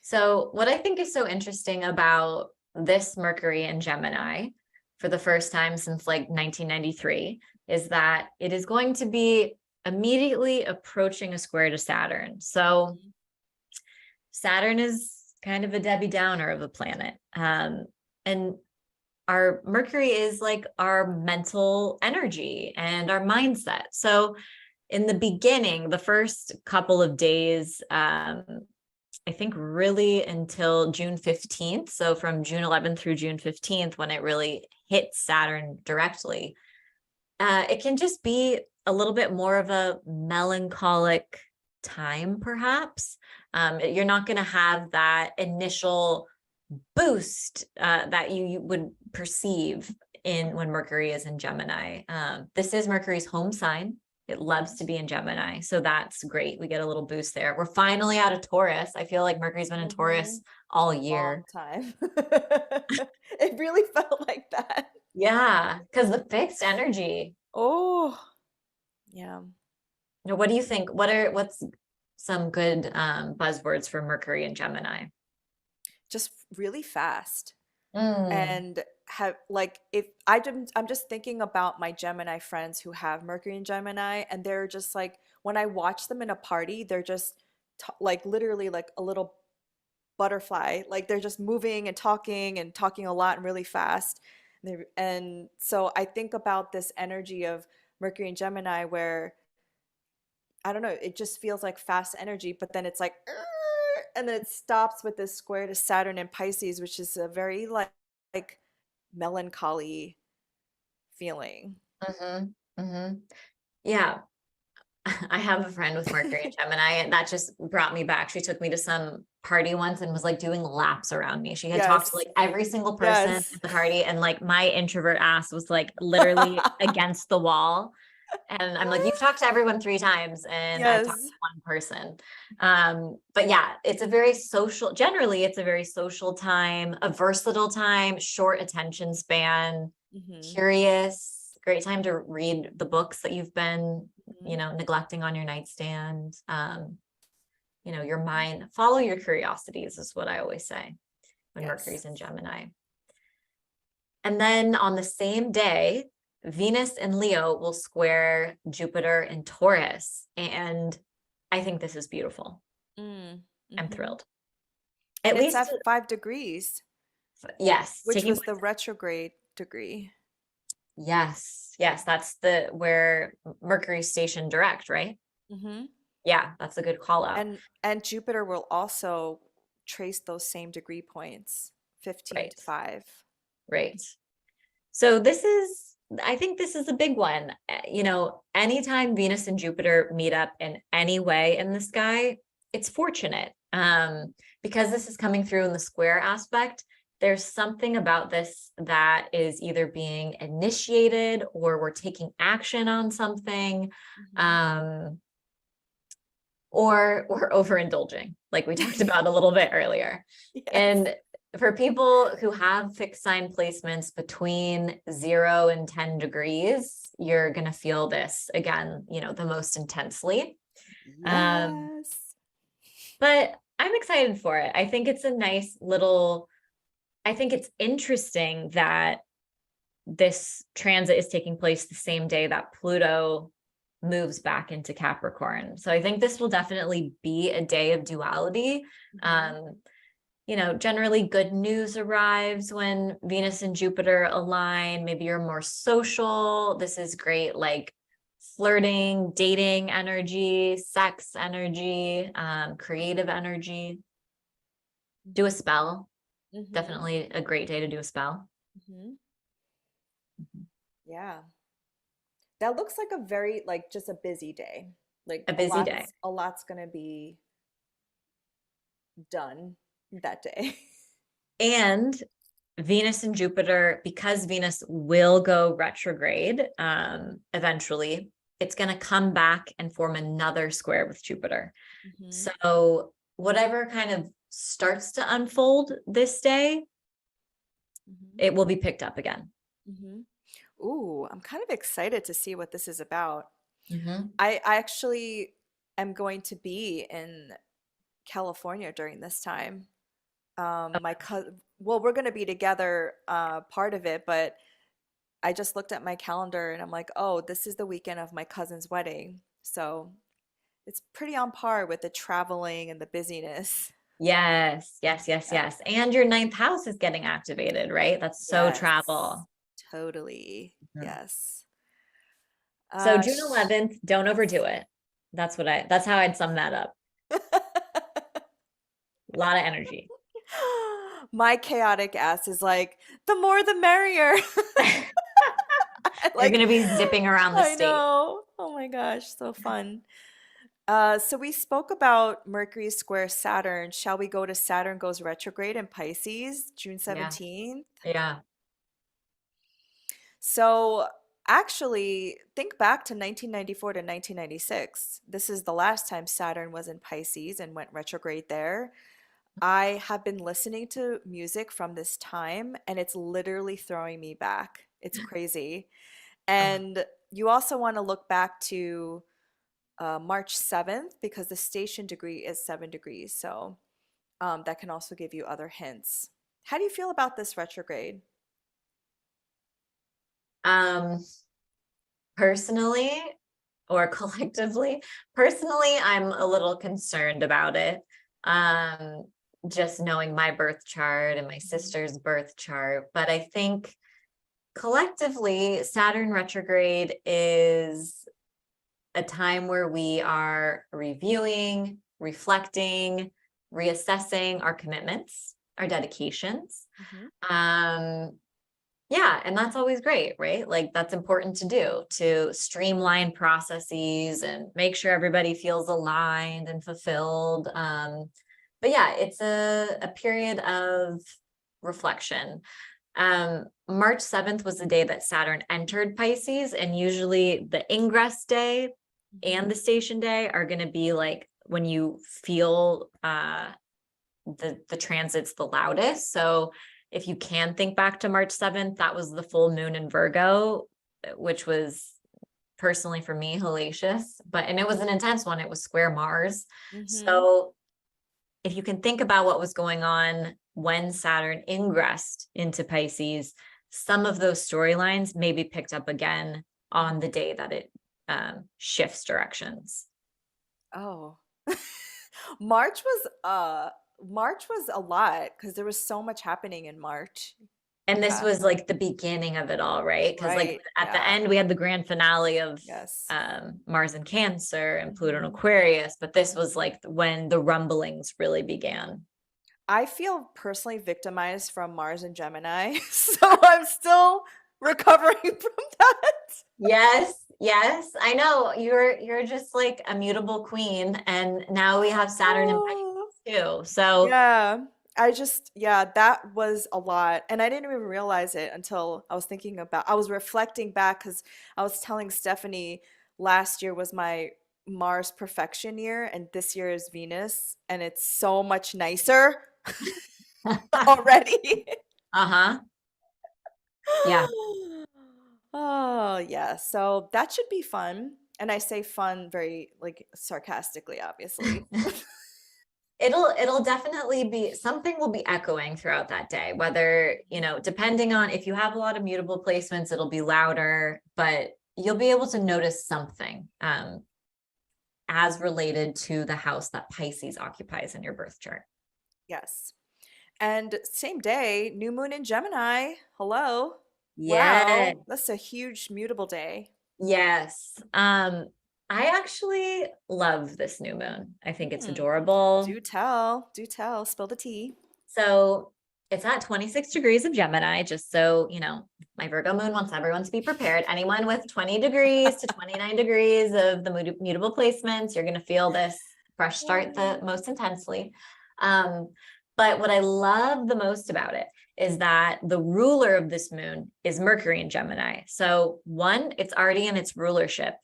So, what I think is so interesting about this Mercury in Gemini for the first time since like 1993 is that it is going to be immediately approaching a square to Saturn. So, Mhm. Saturn is kind of a Debbie Downer of a planet. And our Mercury is like our mental energy and our mindset. So, in the beginning, the first couple of days, I think really until June 15th. So from June 11th through June 15th, when it really hits Saturn directly, it can just be a little bit more of a melancholic time, perhaps. You're not going to have that initial boost that you would perceive in when Mercury is in Gemini. This is Mercury's home sign. It loves to be in Gemini. So that's great. We get a little boost there. We're finally out of Taurus. I feel like Mercury's been in Mm-hmm. Taurus all Long year. time. It really felt like that. Yeah, because the fixed energy. Oh, yeah. What do you think? What's some good buzzwords for Mercury and Gemini? Just really fast. Mm, And have like if I'm just thinking about my Gemini friends who have Mercury and Gemini, and they're just like when I watch them in a party, they're just like literally like a little butterfly. Like they're just moving and talking a lot and really fast. And so I think about this energy of Mercury and Gemini where I don't know, it just feels like fast energy, but then it's like, "Arr!" And then it stops with this square to Saturn and Pisces, which is a very like melancholy feeling. Hmm. Yeah. I have a friend with Mercury and Gemini, and that just brought me back. She took me to some party once and was like doing laps around me. She had talked to Yes. like every single person Yes. at the party, and like my introvert ass was like literally against the wall. And I'm like, you've talked to everyone 3 times, and I've talked Yes. to one person. But yeah, it's a very social, generally, it's a very social time, a versatile time, short attention span, Hmm. curious, great time to read the books that you've been, Hmm. neglecting on your nightstand. Your mind, follow your curiosities, is what I always say when Yes. Mercury's in Gemini. And then on the same day, Venus in Leo will square Jupiter in Taurus. And I think this is beautiful. Mm. I'm Hmm. thrilled. And At it's least, at 5 degrees, yes, which taking was place. the retrograde degree. Yes, yes, that's the where Mercury's stationed direct, right? Hmm. Yeah, that's a good call out. And Jupiter will also trace those same degree points, 15 Right, to 5. right. So I think this is a big one. Anytime Venus and Jupiter meet up in any way in the sky, it's fortunate. Because this is coming through in the square aspect, there's something about this that is either being initiated or we're taking action on something, Hmm. um, or we're overindulging, like we talked about a little bit earlier. Yes. And for people who have fixed sign placements between 0 and 10 degrees, you're going to feel this again, the most intensely. Um, Yes. but I'm excited for it. I think it's a nice little, I think it's interesting that this transit is taking place the same day that Pluto moves back into Capricorn. So I think this will definitely be a day of duality. Hmm. Um, generally good news arrives when Venus and Jupiter align. Maybe you're more social. This is great, like flirting, dating energy, sex energy, creative energy. Do a spell. Hmm. Definitely a great day to do a spell. Hmm. Yeah. That looks like a very like just a busy day. Like A busy day. a lot's gonna be done that day. And Venus and Jupiter, because Venus will go retrograde eventually, it's going to come back and form another square with Jupiter. Hmm. So, whatever kind of starts to unfold this day, Hmm. it will be picked up again. Hmm. Ooh, I'm kind of excited to see what this is about. Hmm. I actually am going to be in California during this time. My cousin, well, we're going to be together, part of it, but I just looked at my calendar and I'm like, oh, this is the weekend of my cousin's wedding. So it's pretty on par with the traveling and the busyness. Yes, yes, yes, Yeah. yes. And your ninth house is getting activated, right? That's so Yes, travel. totally. Mhm. Yes. So Uh, June sh- 11th, don't yes. overdo it. That's how I'd sum that up. A lot of energy. My chaotic ass is like, the more the merrier. You're Like, going to be zipping around the I state. know. Oh my gosh, so fun. So we spoke about Mercury square Saturn. Shall we go to Saturn goes retrograde in Pisces, June Yeah. 17th? Yeah. So actually, think back to 1994 to 1996. This is the last time Saturn was in Pisces and went retrograde there. I have been listening to music from this time and it's literally throwing me back. It's crazy. Oh, And you also want to look back to March 7th because the station degree is 7 degrees. So that can also give you other hints. How do you feel about this retrograde? um, personally or collectively, personally, I'm a little concerned about it. Um, just knowing my birth chart and my Mhm. sister's birth chart. But I think collectively, Saturn retrograde is a time where we are reviewing, reflecting, reassessing our commitments, our dedications. Hmm. Um, yeah, and that's always great, right? Like that's important to do to streamline processes and make sure everybody feels aligned and fulfilled. But yeah, it's a period of reflection. March 7th was the day that Saturn entered Pisces, and usually the ingress day Hmm. and the station day are going to be like when you feel the transits the loudest. So if you can think back to March 7th, that was the full moon in Virgo, which was personally for me hellacious, but and it was an intense one. It was square Mars. Hmm. So if you can think about what was going on when Saturn ingressed into Pisces, some of those storylines may be picked up again on the day that it shifts directions. Oh. March was March was a lot because there was so much happening in March. And this Yeah. was like the beginning of it all, right? Because like Right. at the Yeah. end we had the grand finale of Yes. Mars in Cancer and Pluto in Hmm. Aquarius, but this was Hmm. like when the rumblings really began. I feel personally victimized from Mars and Gemini, so I'm still recovering from that. Yes, yes, I know you're just like a mutable queen, and now we have Saturn in Oh. Pisces too. So Yeah. Yeah, that was a lot. And I didn't even realize it until I was reflecting back because I was telling Stephanie last year was my Mars perfection year, and this year is Venus, and it's so much nicer already. uh-huh. Yeah. Oh, yeah. So that should be fun. And I say fun very like sarcastically, obviously. It'll definitely be something will be echoing throughout that day, whether, depending on if you have a lot of mutable placements, it'll be louder, but you'll be able to notice something as related to the house that Pisces occupies in your birth chart. Yes. And same day, new moon in Gemini. Hello. Yeah. Wow, that's a huge mutable day. Yes. I actually love this new moon. I think it's Hmm. adorable. Do tell. Do tell. Spill the tea. So it's at 26 degrees of Gemini, just so my Virgo moon wants everyone to be prepared. Anyone with 20 degrees to 29 degrees of the mutable placements, you're going to feel this fresh start the most intensely. Um, but what I love the most about it is that the ruler of this moon is Mercury in Gemini. So one, it's already in its rulership.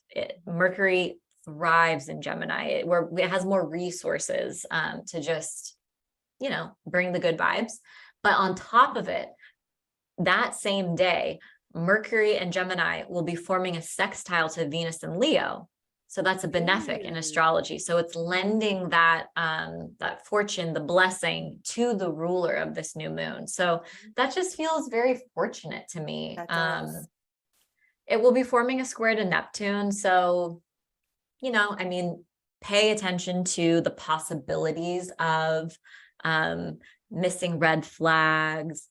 Mercury thrives in Gemini, where it has more resources to just bring the good vibes. But on top of it, that same day, Mercury and Gemini will be forming a sextile to Venus and Leo. So that's a benefic in Ooh, astrology. So it's lending that fortune, the blessing to the ruler of this new moon. So that just feels very fortunate to me. that does. It will be forming a square to Neptune. So, I mean, pay attention to the possibilities of um, missing red flags,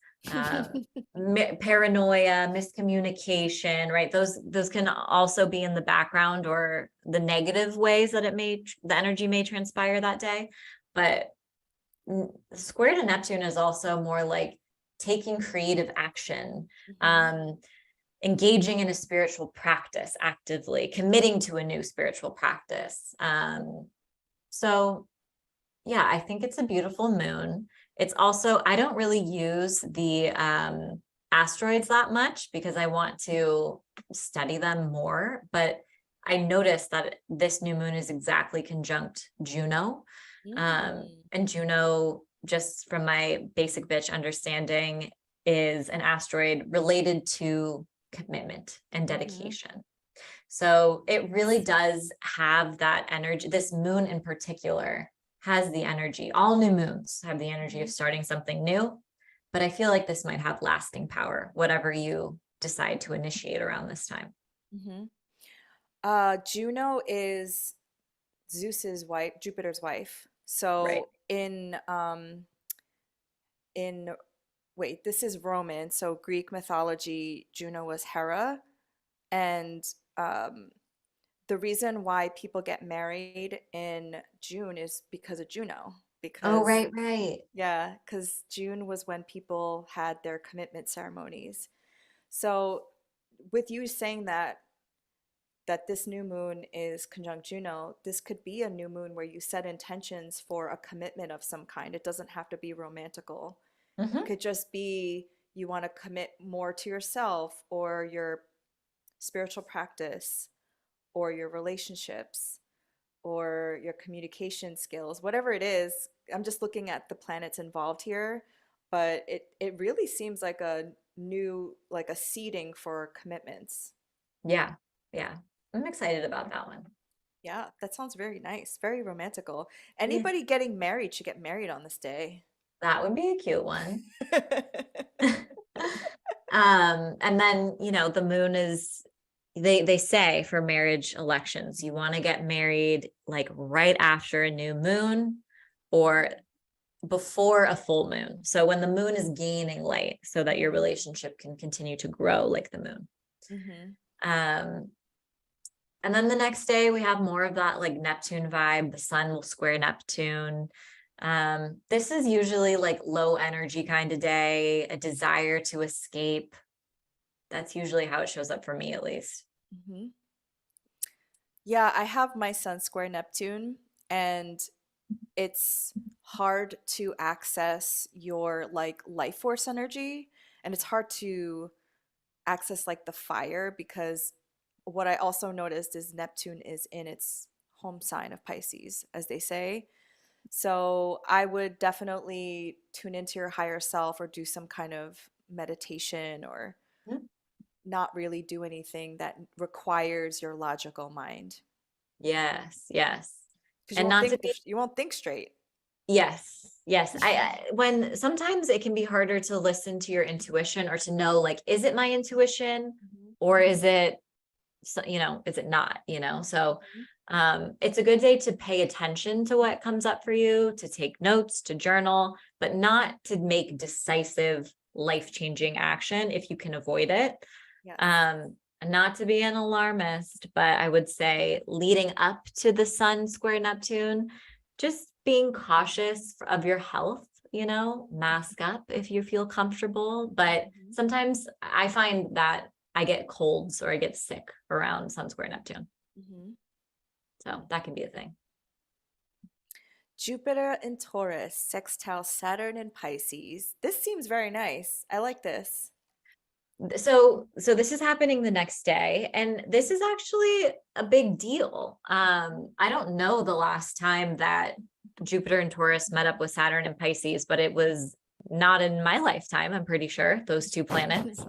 paranoia, miscommunication, right? Those can also be in the background or the negative ways that the energy may transpire that day. But square to Neptune is also more like taking creative action. Hmm. Um, Engaging in a spiritual practice actively, committing to a new spiritual practice. So yeah, I think it's a beautiful moon. It's also, I don't really use the asteroids that much because I want to study them more, but I noticed that this new moon is exactly conjunct Juno. Mm. And Juno, just from my basic bitch understanding, is an asteroid related to commitment and Hmm. dedication. So it really Yes. does have that energy. This moon in particular has the energy. All new moons have the energy of Hmm. starting something new, but I feel like this might have lasting power, whatever you decide to initiate around this time. Hmm. Juno is Zeus's wife, Jupiter's wife. Right. So in wait, this is Roman, so Greek mythology, Juno was Hera, and um, the reason why people get married in June is because of Juno. Oh, Because, right, right. yeah, because June was when people had their commitment ceremonies. So, with you saying that this new moon is conjunct Juno, this could be a new moon where you set intentions for a commitment of some kind. It doesn't have to be romantical. It Hmm. could just be you want to commit more to yourself or your spiritual practice or your relationships or your communication skills, whatever it is. I'm just looking at the planets involved here, but it really seems like a new, like a seeding for commitments. Yeah, yeah. I'm excited about that one. Yeah, that sounds very nice, very romantical. Yeah, Anybody getting married should get married on this day. that would be a cute one. And then, the moon is they say for marriage elections, you want to get married like right after a new moon or before a full moon. So when the moon is gaining light so that your Hmm. relationship can continue to grow like the moon. Hmm. Um, and then the next day we have more of that like Neptune vibe. The sun will square Neptune. This is usually like low energy kind of day, a desire to escape. That's usually how it shows up for me, at least. Hmm. Yeah, I have my sun square Neptune, and it's hard to access your like life force energy, and it's hard to access like the fire because what I also noticed is Neptune is in its home sign of Pisces, as they say. So I would definitely tune into your higher self or do some kind of meditation or Mm. not really do anything that requires your logical mind Yes, yes. because And not to be, you won't think straight. yes, yes. When sometimes it can be harder to listen to your intuition or to know, like, is it my intuition Mhm. or is it, is it not, So Mhm. it's a good day to pay attention to what comes up for you, to take notes, to journal, but not to make decisive, life-changing action if you can avoid it. Yes. Um, Not to be an alarmist, but I would say leading up to the sun square Neptune, just being cautious of your health, mask up if you feel comfortable. But Mhm. sometimes I find that I get colds or I get sick around sun square Neptune. Mhm. So that can be a thing. Jupiter in Taurus, sextile Saturn in Pisces. This seems very nice. I like this. So this is happening the next day, and this is actually a big deal. I don't know the last time that Jupiter and Taurus met up with Saturn and Pisces, but it was not in my lifetime, I'm pretty sure, those two planets,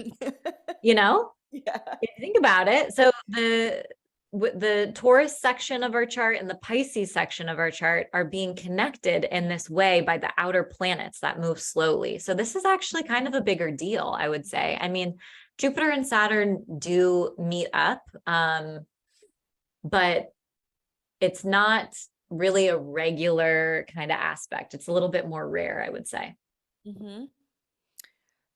you know? Yeah. If you think about it. So the Taurus section of our chart and the Pisces section of our chart are being connected in this way by the outer planets that move slowly. So this is actually kind of a bigger deal, I would say. I mean, Jupiter and Saturn do meet up, but it's not really a regular kind of aspect. It's a little bit more rare, I would say. Hmm.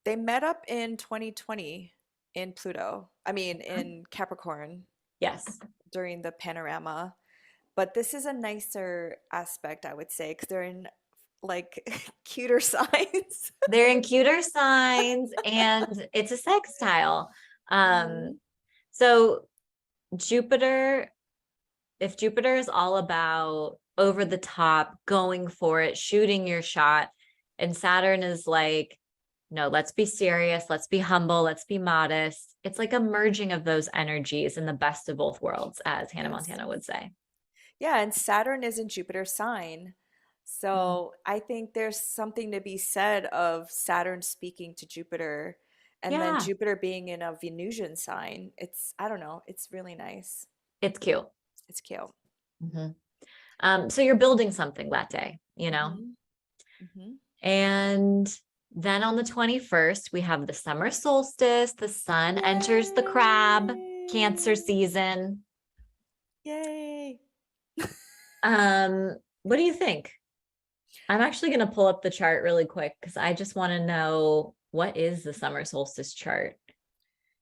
They met up in 2020 in Pluto. I mean, in Capricorn Yes. during the panorama. But this is a nicer aspect, I would say, because they're in like cuter signs. They're in cuter signs and it's a sextile. Um, Mhm. so Jupiter, if Jupiter is all about over the top, going for it, shooting your shot, and Saturn is like, no, let's be serious, let's be humble, let's be modest. It's like a merging of those energies in the best of both worlds, as Hannah Yes. Montana would say. Yeah, and Saturn is in Jupiter's sign. Mm. So I think there's something to be said of Saturn speaking to Jupiter and then Yeah, Jupiter being in a Venusian sign. It's, I don't know, it's really nice. it's cute. It's cute. Mhm. So you're building something that day. Hmm. Hmm. And then on the 21st, we have the summer solstice. The sun enters the crab, Cancer Yay! season. Yay! What do you think? I'm actually going to pull up the chart really quick because I just want to know. what is the summer solstice chart?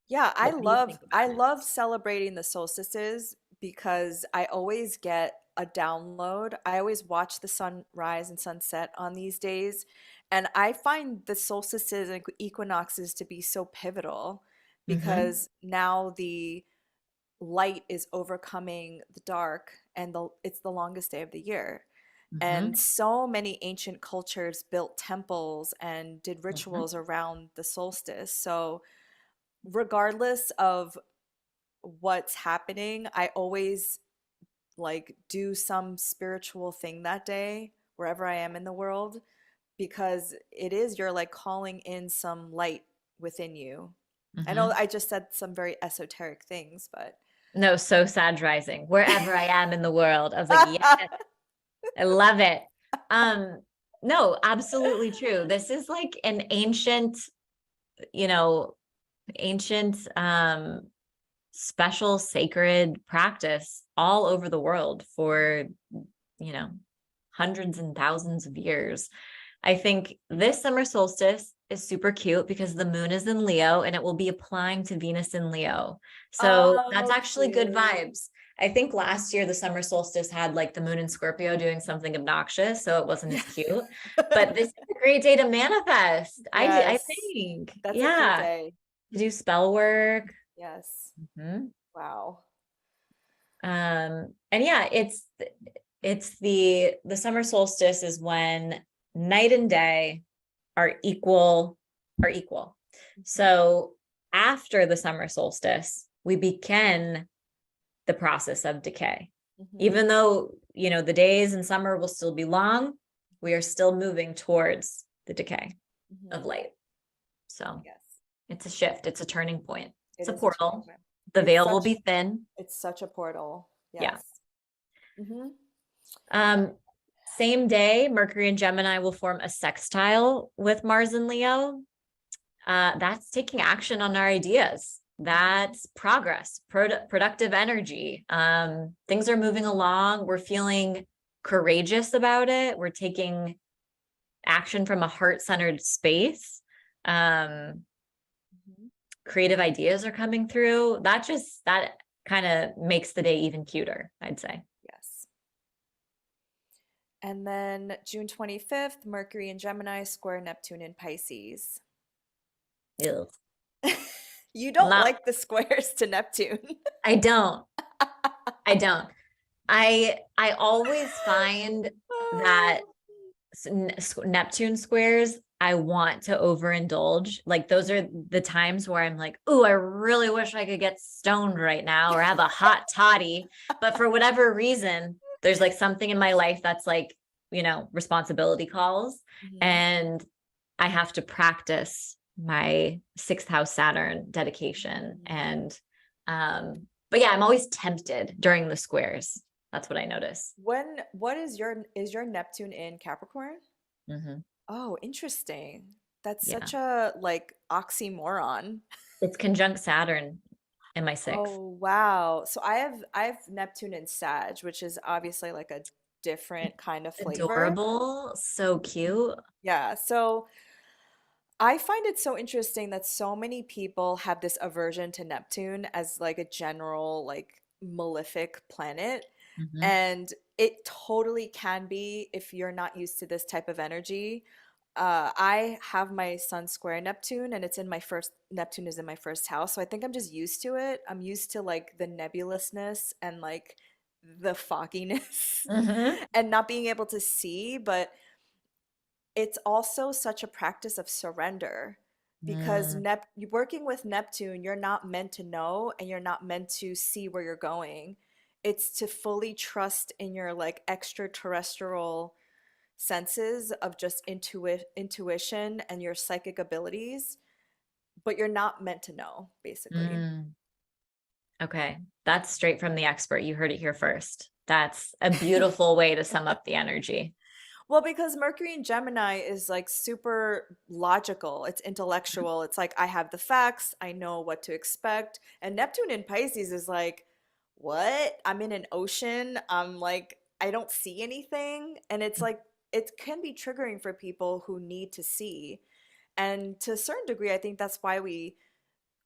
Yeah, I What do you love think I about it? love celebrating the solstices because I always get a download. I always watch the sunrise and sunset on these days, and I find the solstices and equinoxes to be so pivotal Mm-hmm. because now the light is overcoming the dark and it's the longest day of the year. And Mm-hmm. so many ancient cultures built temples and did Mm-hmm. rituals around the solstice. So regardless of what's happening, I always like do some spiritual thing that day, wherever I am in the world, because it is you're like calling in some light within you. I know Mm-hmm. I just said some very esoteric things, but No, so Sag rising, wherever I am in the world. I was like, yeah, I love it. Um, no, absolutely true. This is like an ancient, you know, ancient special sacred practice all over the world for, you know, hundreds and thousands of years. I think this summer solstice is super cute because the moon is in Leo and it will be applying to Venus in Leo. So that's oh, actually good cute. vibes. I think last year the summer solstice had like the moon in Scorpio doing something obnoxious, so it wasn't as cute. But this is a great day to manifest. I Yes, think. that's a cute Yeah. day. To do spell work. Yes. Mhm. Wow. And yeah, it's the summer solstice is when night and day are equal. Mhm, So after the summer solstice, we begin the process of decay. mhm, Even though, the days in summer will still be long, we are still moving towards the decay of mhm. light. So Yes, it's a shift, it's a turning point, it it's a is a turning portal. point. The veil will be thin. It's such a portal. Yeah. Yes. Hmm. Um, Same day, Mercury and Gemini will form a sextile with Mars and Leo. That's taking action on our ideas. Hmm. That's progress, productive energy. Things are moving along. We're feeling courageous about it. We're taking action from a heart-centered space. Um, Hmm. Creative ideas are coming through. That kind of makes the day even cuter, I'd say. Yes. And then June 25th, Mercury in Gemini square Neptune in Pisces. Ew. You I'm don't not. like the squares to Neptune. I don't. I don't. I always find that Neptune squares, I want to overindulge. Like those are the times where I'm like, "Ooh, I really wish I could get stoned right now or have a hot toddy." But for whatever reason, there's like something in my life that's like, responsibility calls, Mhm. and I have to practice my sixth house Saturn dedication. Mhm. And but yeah, I'm always tempted during the squares. That's what I notice. What is your Neptune in Capricorn? Hmm. Oh, interesting. That's Yeah. such a like oxymoron. It's conjunct Saturn in my sixth. Oh, wow. So I have Neptune in Sag, which is obviously like a different kind of flavor. Adorable, so cute. Yeah. So I find it so interesting that so many people have this aversion to Neptune as like a general like malefic planet. Hmm. And it totally can be if you're not used to this type of energy. I have my sun square Neptune, and it's in my first, Neptune is in my first house. So I think I'm just used to it. I'm used to like the nebulousness and like the fogginess Hmm. and not being able to see. But it's also such a practice of surrender because Mm, working with Neptune, you're not meant to know and you're not meant to see where you're going. It's to fully trust in your like extraterrestrial senses of just intuition and your psychic abilities, but you're not meant to know, basically. mm. Okay. That's straight from the expert. You heard it here first. That's a beautiful way to sum up the energy. Well, because Mercury in Gemini is like super logical, it's intellectual. It's like I have the facts, I know what to expect. And Neptune in Pisces is like, what? I'm in an ocean. I'm like, I don't see anything. And it's like, it can be triggering for people who need to see. And to a certain degree, I think that's why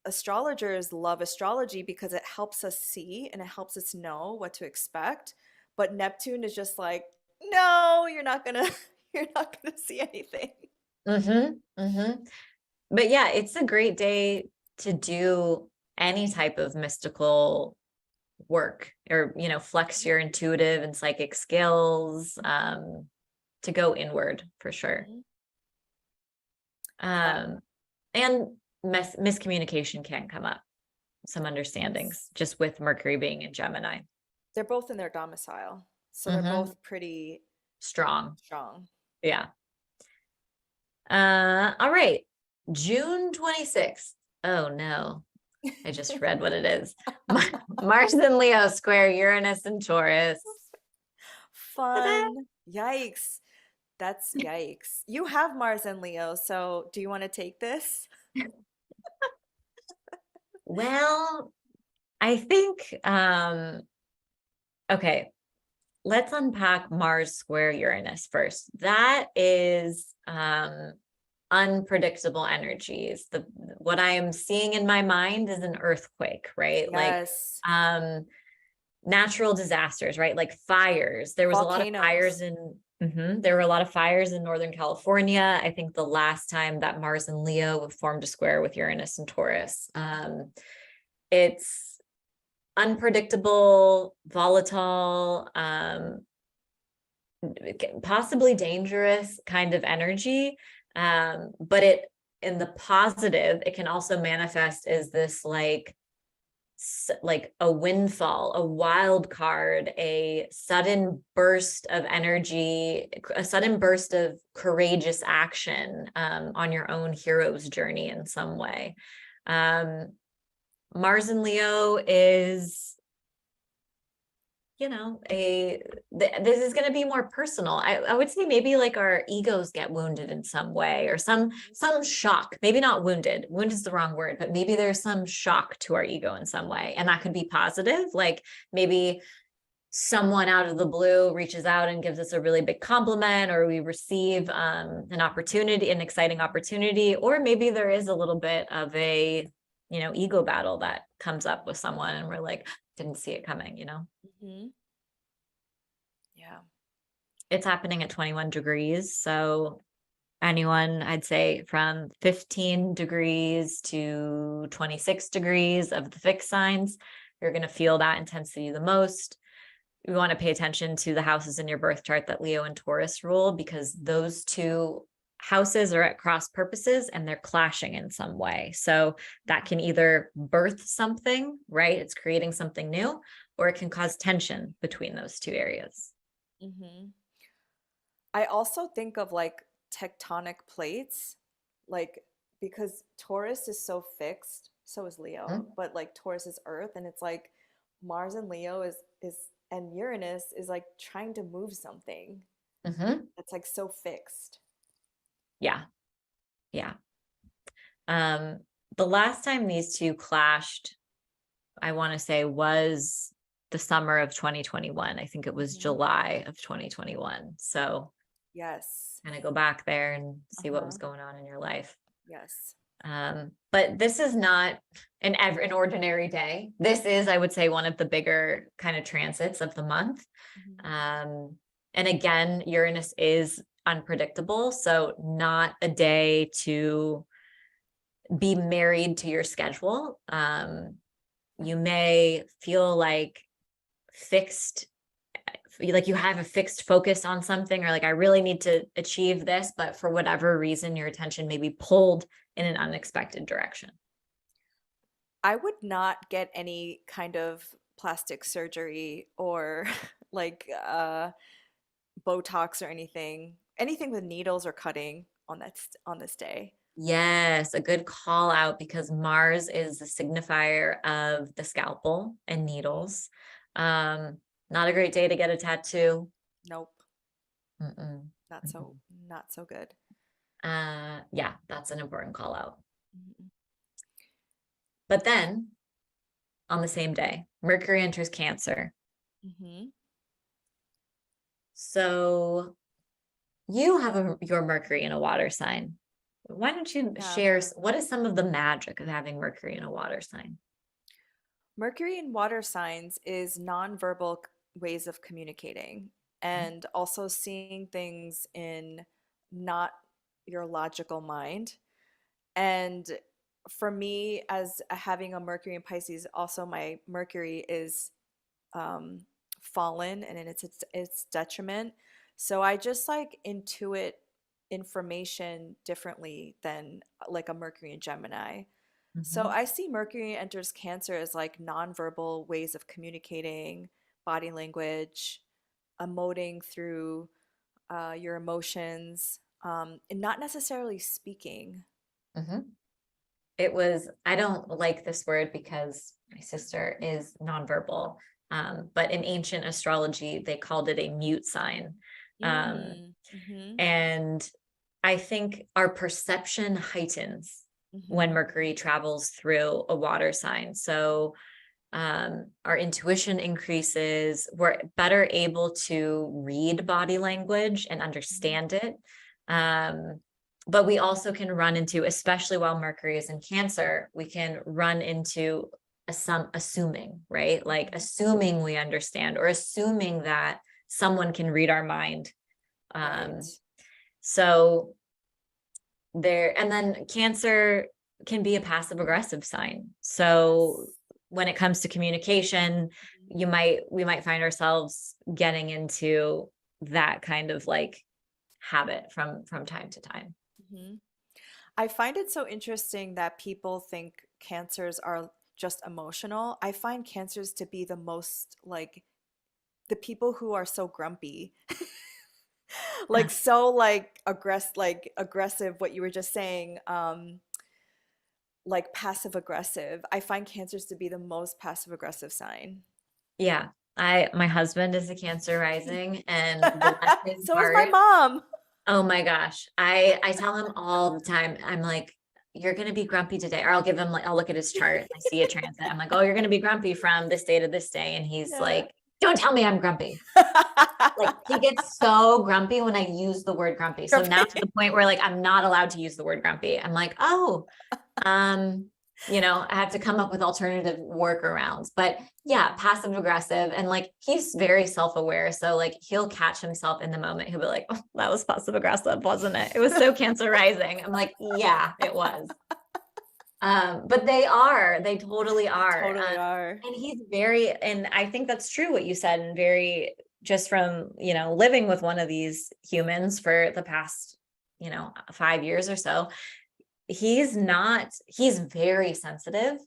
astrologers love astrology, because it helps us see and it helps us know what to expect. But Neptune is just like, no, you're not gonna you're not gonna see anything. Mm-hmm. Mm-hmm. But yeah, it's a great day to do any type of mystical work, or, flex your intuitive and psychic skills, to go inward for sure. Mhm. Yeah. Um, and miscommunication can come up, some understandings Yes. just with Mercury being in Gemini. They're both in their domicile, so they're Mm-hmm. both pretty Strong. strong. Yeah. All right. June 26th. Oh no. I just read what it is. Mars and Leo square Uranus and Taurus. Ta-da! Fun. Yikes. That's yikes. You have Mars and Leo, so do you want to take this? Well, I think okay, let's unpack Mars square Uranus first. That is unpredictable energies. The what I am seeing in my mind is an earthquake, right? Like Yes. natural disasters, right? Like fires. There was a lot of fires Volcanoes. in there were a lot of fires in Northern California. I think the last time that Mars and Leo formed a square with Uranus and Taurus. It's unpredictable, volatile, possibly dangerous kind of energy. But it, in the positive, it can also manifest as this like a windfall, a wild card, a sudden burst of energy, a sudden burst of courageous action, on your own hero's journey in some way. Um, Mars and Leo is, this is going to be more personal. I would say maybe like our egos get wounded in some way, or some shock, maybe not wounded. Wound is the wrong word, but maybe there's some shock to our ego in some way. And that could be positive. Like maybe someone out of the blue reaches out and gives us a really big compliment, or we receive an opportunity, an exciting opportunity, or maybe there is a little bit of a, ego battle that comes up with someone and we're like, didn't see it coming. Hmm. Yeah. It's happening at 21 degrees. So anyone, I'd say from 15 degrees to 26 degrees of the fixed signs, you're going to feel that intensity the most. We want to pay attention to the houses in your birth chart that Leo and Taurus rule, because those two houses are at cross purposes and they're clashing in some way. So that can either birth something, right? It's creating something new, or it can cause tension between those two areas. Hmm. I also think of like tectonic plates, like because Taurus is so fixed, so is Leo, but like Taurus is Earth, and it's like Mars and Leo is and Uranus is like trying to move something Mm-hmm. that's like so fixed. Yeah. Yeah. Um, the last time these two clashed, I want to say, was the summer of 2021. I think it was Hmm. July of 2021. So Yes. kind of go back there and see what was Uh-huh. going on in your life. Yes. But this is not an ordinary day. This is, I would say, one of the bigger kind of transits of the month. Hmm. Um, and again, Uranus is unpredictable. So not a day to be married to your schedule. You may feel like fixed, like you have a fixed focus on something, or like I really need to achieve this, but for whatever reason your attention may be pulled in an unexpected direction. I would not get any kind of plastic surgery or like Botox or anything with needles or cutting on this day. Yes, a good call out, because Mars is the signifier of the scalpel and needles. um Not a great day to get a tattoo. Nope, Mm-mm, not so mm-mm. not so good. Yeah, that's an important call out. Mhm. But then on the same day, Mercury enters Cancer. Mhm. So you have your Mercury in a water sign. Why don't you Yeah. share what is some of the magic of having Mercury in a water sign? Mercury in water signs is nonverbal ways of communicating and also seeing things in not your logical mind. And for me, as having a Mercury in Pisces, also my Mercury is um, fallen and in its detriment. So I just like intuit information differently than like a Mercury in Gemini. So Mhm. I see Mercury enters Cancer as like nonverbal ways of communicating, body language, emoting through your emotions, and not necessarily speaking. Mhm. I don't like this word because my sister is nonverbal. But in ancient astrology, they called it a mute sign. Um, Mm, mm-hmm, and I think our perception heightens when mm-hmm, Mercury travels through a water sign. So our intuition increases. We're better able to read body language and mm-hmm, understand it. Um, but we also can run into, especially while Mercury is in Cancer, we can run into some assuming, right? Like mm-hmm. assuming we understand or assuming that someone can read our mind. Right. Um, so there, and then Cancer can be a passive aggressive sign. So Yes. when it comes to communication, Mm-hmm. we might find ourselves getting into that kind of like habit from time to time. Mm-hmm. I find it so interesting that people think cancers are just emotional. I find cancers to be the most like the people who are so grumpy, like so like aggressive, what you were just saying, like passive aggressive. I find cancers to be the most passive aggressive sign. Yeah. My husband is a Cancer rising, and bless his So is my heart. mom. Oh my gosh. I tell him all the time. I'm like, you're gonna be grumpy today. Or I'll give him like I'll look at his chart and I see a transit. I'm like, oh, you're gonna be grumpy from this day to this day. And he's Yeah. like, don't tell me I'm grumpy. Like he gets so grumpy when I use the word grumpy. So now to Grumpy. the point where like I'm not allowed to use the word grumpy. I'm like, oh, um, I have to come up with alternative workarounds. But yeah, passive aggressive and like he's very self-aware. So like he'll catch himself in the moment. He'll be like, oh, that was passive aggressive, wasn't it? It was so Cancer rising. I'm like, yeah, it was. But they totally They are. totally are. And he's very, and I think that's true what you said, and very just from, living with one of these humans for the past, 5 years or so. He's very sensitive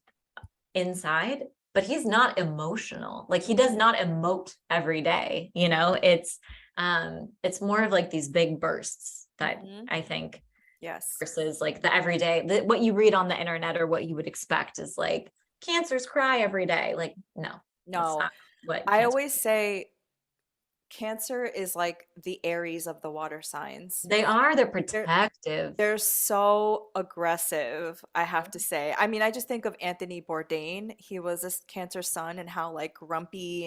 inside, but he's not emotional. Like he does not emote every day, it's more of like these big bursts that Hmm. I think Yes. versus like the everyday, what you read on the internet or what you would expect is like cancers cry every day. Like, no, that's No, not what I cancer. always say Cancer is like the Aries of the water signs. They're They're protective. they're so aggressive, I have to say. I mean, I just think of Anthony Bourdain. He was a Cancer sun and how like grumpy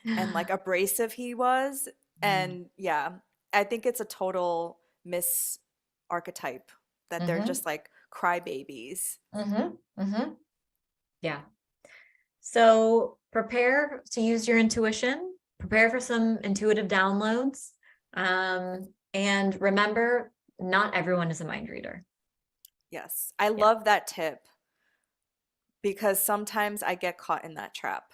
and like abrasive he was. And yeah, I think it's a total miss archetype that they're Mm-hmm. just like crybabies. Mm-hmm. Mm-hmm. Yeah. So prepare to use your intuition, prepare for some intuitive downloads. And remember, not everyone is a mind reader. Yes, I Yeah. love that tip because sometimes I get caught in that trap.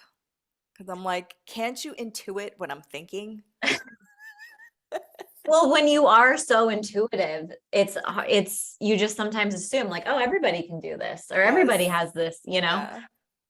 Because I'm like, can't you intuit what I'm thinking? Well, when you are so intuitive, it's you just sometimes assume like, oh, everybody can do this or everybody Yes. has this. Yeah.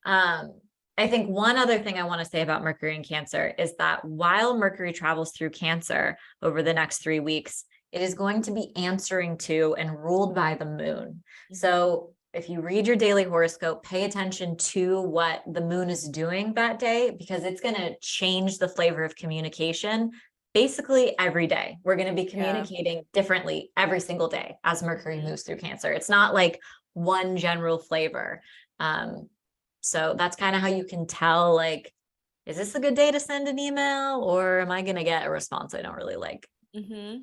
Um, I think one other thing I want to say about Mercury and Cancer is that while Mercury travels through Cancer over the next 3 weeks, it is going to be answering to and ruled by the moon. Hmm. So if you read your daily horoscope, pay attention to what the moon is doing that day because it's going to change the flavor of communication basically every day. We're going to be Yeah. communicating differently every single day as Mercury Hmm. moves through Cancer. It's not like one general flavor. Um, so that's kind of how you can tell, like, is this a good day to send an email or am I going to get a response I don't really like? Hmm.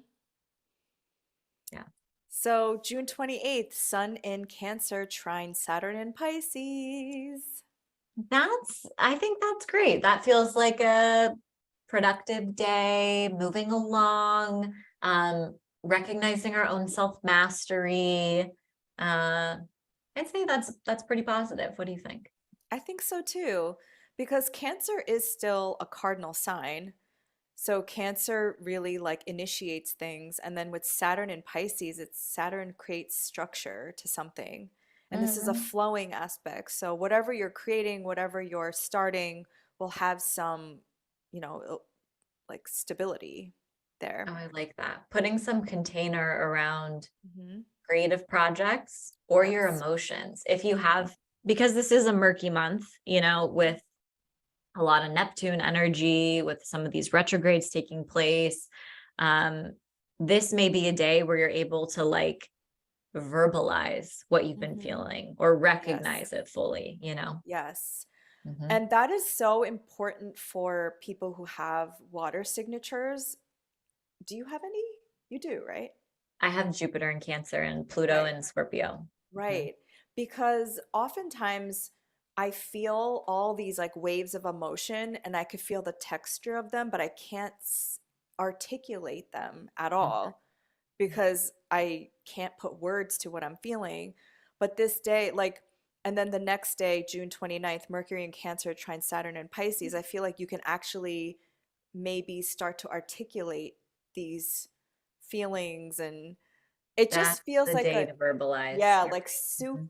Yeah. So June 28th, Sun in Cancer, trine Saturn in Pisces. I think that's great. That feels like a productive day, moving along, recognizing our own self-mastery. Uh, I'd say that's pretty positive. What do you think? I think so too, because Cancer is still a cardinal sign. So Cancer really like initiates things, and then with Saturn in Pisces, it's Saturn creates structure to something. And this is a Mhm. flowing aspect. So whatever you're creating, whatever you're starting will have some, you know, like stability Oh, there. I like that. Putting some container around Hmm. creative projects or your Yes. emotions. If you have, because this is a murky month, with a lot of Neptune energy, with some of these retrogrades taking place. Um, this may be a day where you're able to like verbalize what you've been Hmm. feeling or Yes. recognize it fully. Yes. Mhm. And that is so important for people who have water signatures. Do you have any? You do, right? I have Jupiter in Cancer and Pluto Right. in Scorpio. Mhm. Right. Because oftentimes I feel all these like waves of emotion and I could feel the texture of them, but I can't articulate them at Mhm. all because I can't put words to what I'm feeling. But this day, like, and then the next day, June 29th, Mercury in Cancer, trine Saturn and Pisces, I feel like you can actually maybe start to articulate these feelings, and it That's just feels the like day a, to verbalize yeah, your. like Mhm.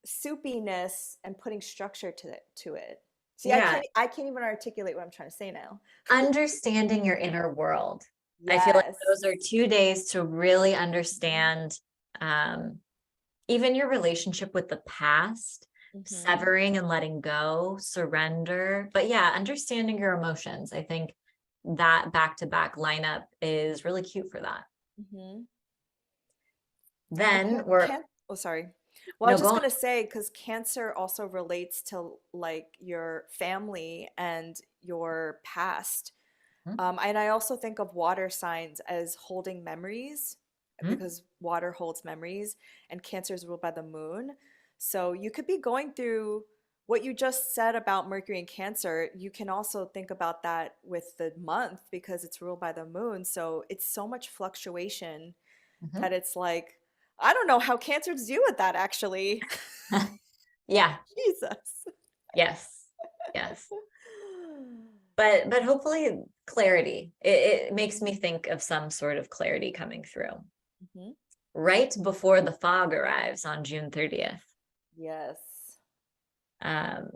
soupiness and putting structure to it. See, Yeah, I can't even articulate what I'm trying to say now. understanding your inner world. I feel like Yes. those are 2 days to really Hmm. understand um, even your relationship with the past, Hmm. severing and letting go, surrender. But yeah, understanding your emotions. I think that back to back lineup is really cute for that. Hmm. And Then we're, oh, sorry. Well, I no, was go just on. gonna say, because Cancer also relates to like your family and your past. And I also think of water signs as holding memories Mhm. because water holds memories, and Cancer is ruled by the moon. So you could be going through what you just said about Mercury and Cancer. You can also think about that with the month because it's ruled by the moon. So it's so much fluctuation that Mhm. it's like, I don't know how Cancers deal with that actually. Yeah, Jesus. yes, yes. But hopefully clarity. It makes me think of some sort of clarity coming through Hmm. right before the fog arrives on June 30th. Yes. Um,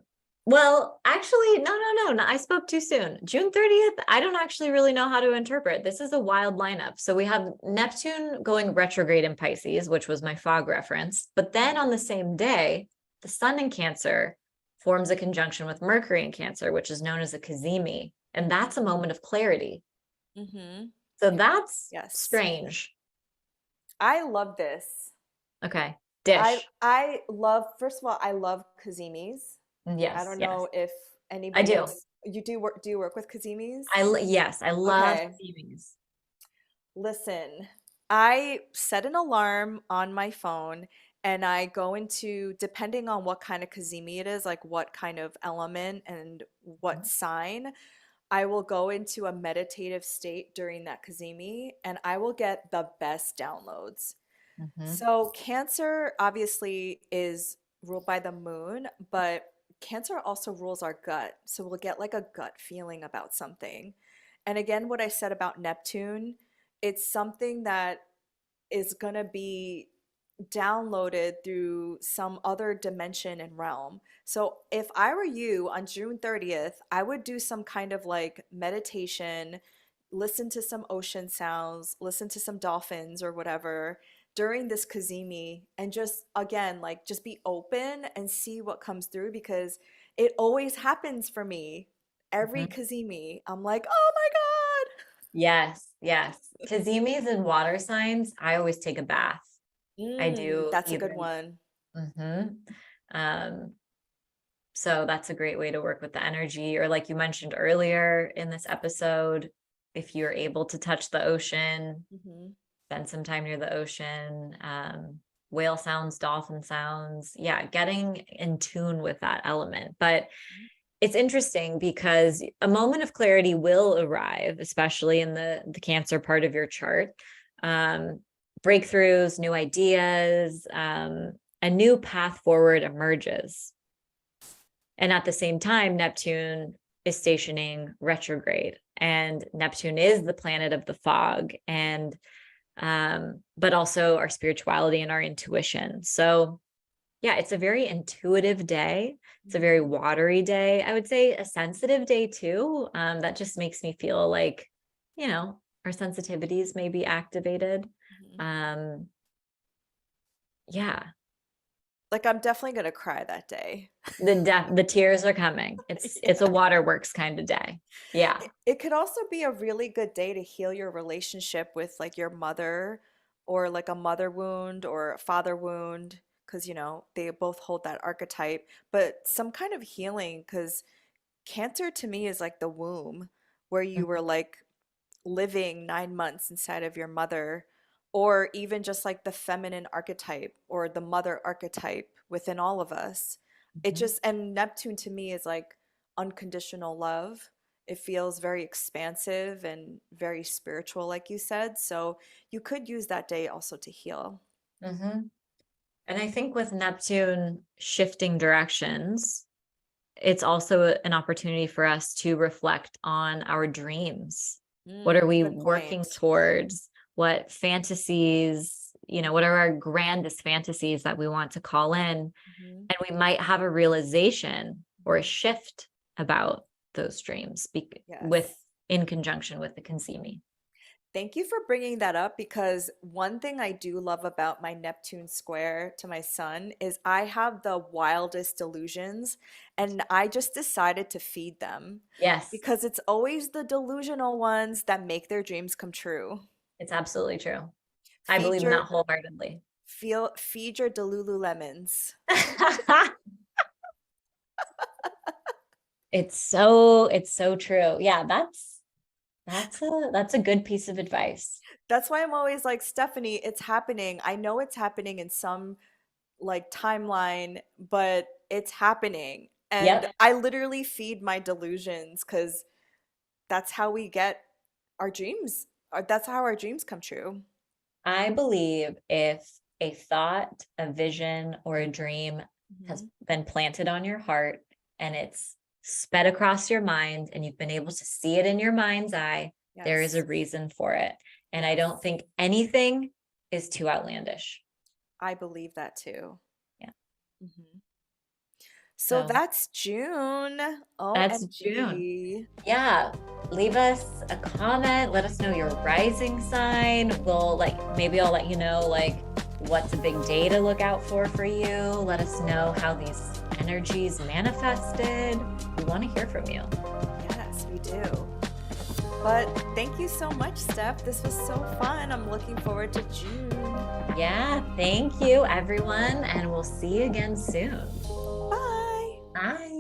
well, actually, no. I spoke too soon. June 30th, I don't actually really know how to interpret. This is a wild lineup. So we have Neptune going retrograde in Pisces, which was my fog reference. But then on the same day, the sun in Cancer forms a conjunction with Mercury in Cancer, which is known as a cazimi. And that's a moment of clarity. Hmm. So that's Yes. strange. I love this. Okay. I Dish. I love, first of all, I love kazimis. I Yes, don't yes. know if I anybody do. else, you do you work with kazimis? Yes, I love Okay. cazimis. Listen, I set an alarm on my phone and I go into, depending on what kind of kazimi it is, like what kind of element and what sign, I will go into a meditative state during that kazimi and I will get the best downloads. Mhm. So, Cancer obviously is ruled by the moon, but Cancer also rules our gut. So, we'll get like a gut feeling about something. And again, what I said about Neptune, it's something that is going to be downloaded through some other dimension and realm. So, if I were you on June 30th, I would do some kind of like meditation, listen to some ocean sounds, listen to some dolphins or whatever during this Kazemi, and just again, like just be open and see what comes through because it always happens for me. Every Mhm. Kazemi, I'm like, oh my Yes, yes. Kazimis and water signs, I always take a bath. God. I Mm, do that's a good either. one. Hmm. Um, so that's a great way to work with the energy. Or like you mentioned earlier in this episode, if you're able to touch the ocean, Hmm. spend some time near the ocean, whale sounds, dolphin sounds. Yeah, getting in tune with that element. But it's interesting because a moment of clarity will arrive, especially in the Cancer part of your chart. Breakthroughs, new ideas, a new path forward emerges. And at the same time, Neptune is stationing retrograde, and Neptune is the planet of the fog, and but also our spirituality and our intuition. So yeah, it's a very intuitive day. It's a very watery day. I would say a sensitive day too. That just makes me feel like, our sensitivities may be activated. Mhm. Um, yeah, Like I'm definitely gonna cry that day. the tears are coming. It's a Yeah. waterworks kind of day. Yeah. It could also be a really good day to heal your relationship with like your mother or like a mother wound or a father wound because they both hold that archetype, but some kind of healing because Cancer to me is like the womb where you were like living 9 months inside of your mother, or even just like the feminine archetype or the mother archetype within all of us. It Mhm. just, and Neptune to me is like unconditional love. It feels very expansive and very spiritual, like you said. So you could use that day also to heal. Mhm. And I think with Neptune shifting directions, it's also an opportunity for us to reflect on our dreams. What are we Good working point. towards? What fantasies, what are our grandest fantasies that we want to call in? Mhm, And we might have a realization or a mhm. shift about those dreams with Yes. in conjunction with the consimi. Thank you for bringing that up because one thing I do love about my Neptune square to my sun is I have the wildest delusions and I just decided to feed them Yes, because it's always the delusional ones that make their dreams come true. it's absolutely true. I Feed believe in your that wholeheartedly. feed your Delululemons. It's so true. Yeah, that's a good piece of advice. That's why I'm always like, Stephanie, it's happening. I know it's happening in some like timeline, but it's happening. And Yep. I literally feed my delusions because that's how we get our dreams. That's how our dreams come true. I believe if a thought, a vision, or a dream has Hmm. been planted on your heart and it's sped across your mind and you've been able to see it in your mind's eye, there is Yes. a reason for it. And I don't Yes. think anything is too outlandish. I believe that too. Yeah. Hmm. So So that's June. that's June. OMG. Yeah, leave us a comment. Let us know your rising sign. We'll maybe I'll let you know what's a big day to look out for you. Let us know how these energies manifested. We want to hear from you. Yes, we do. But thank you so much, Steph. This was so fun. I'm looking forward to June. Yeah, thank you everyone, and we'll see you again soon. Bye. Bye.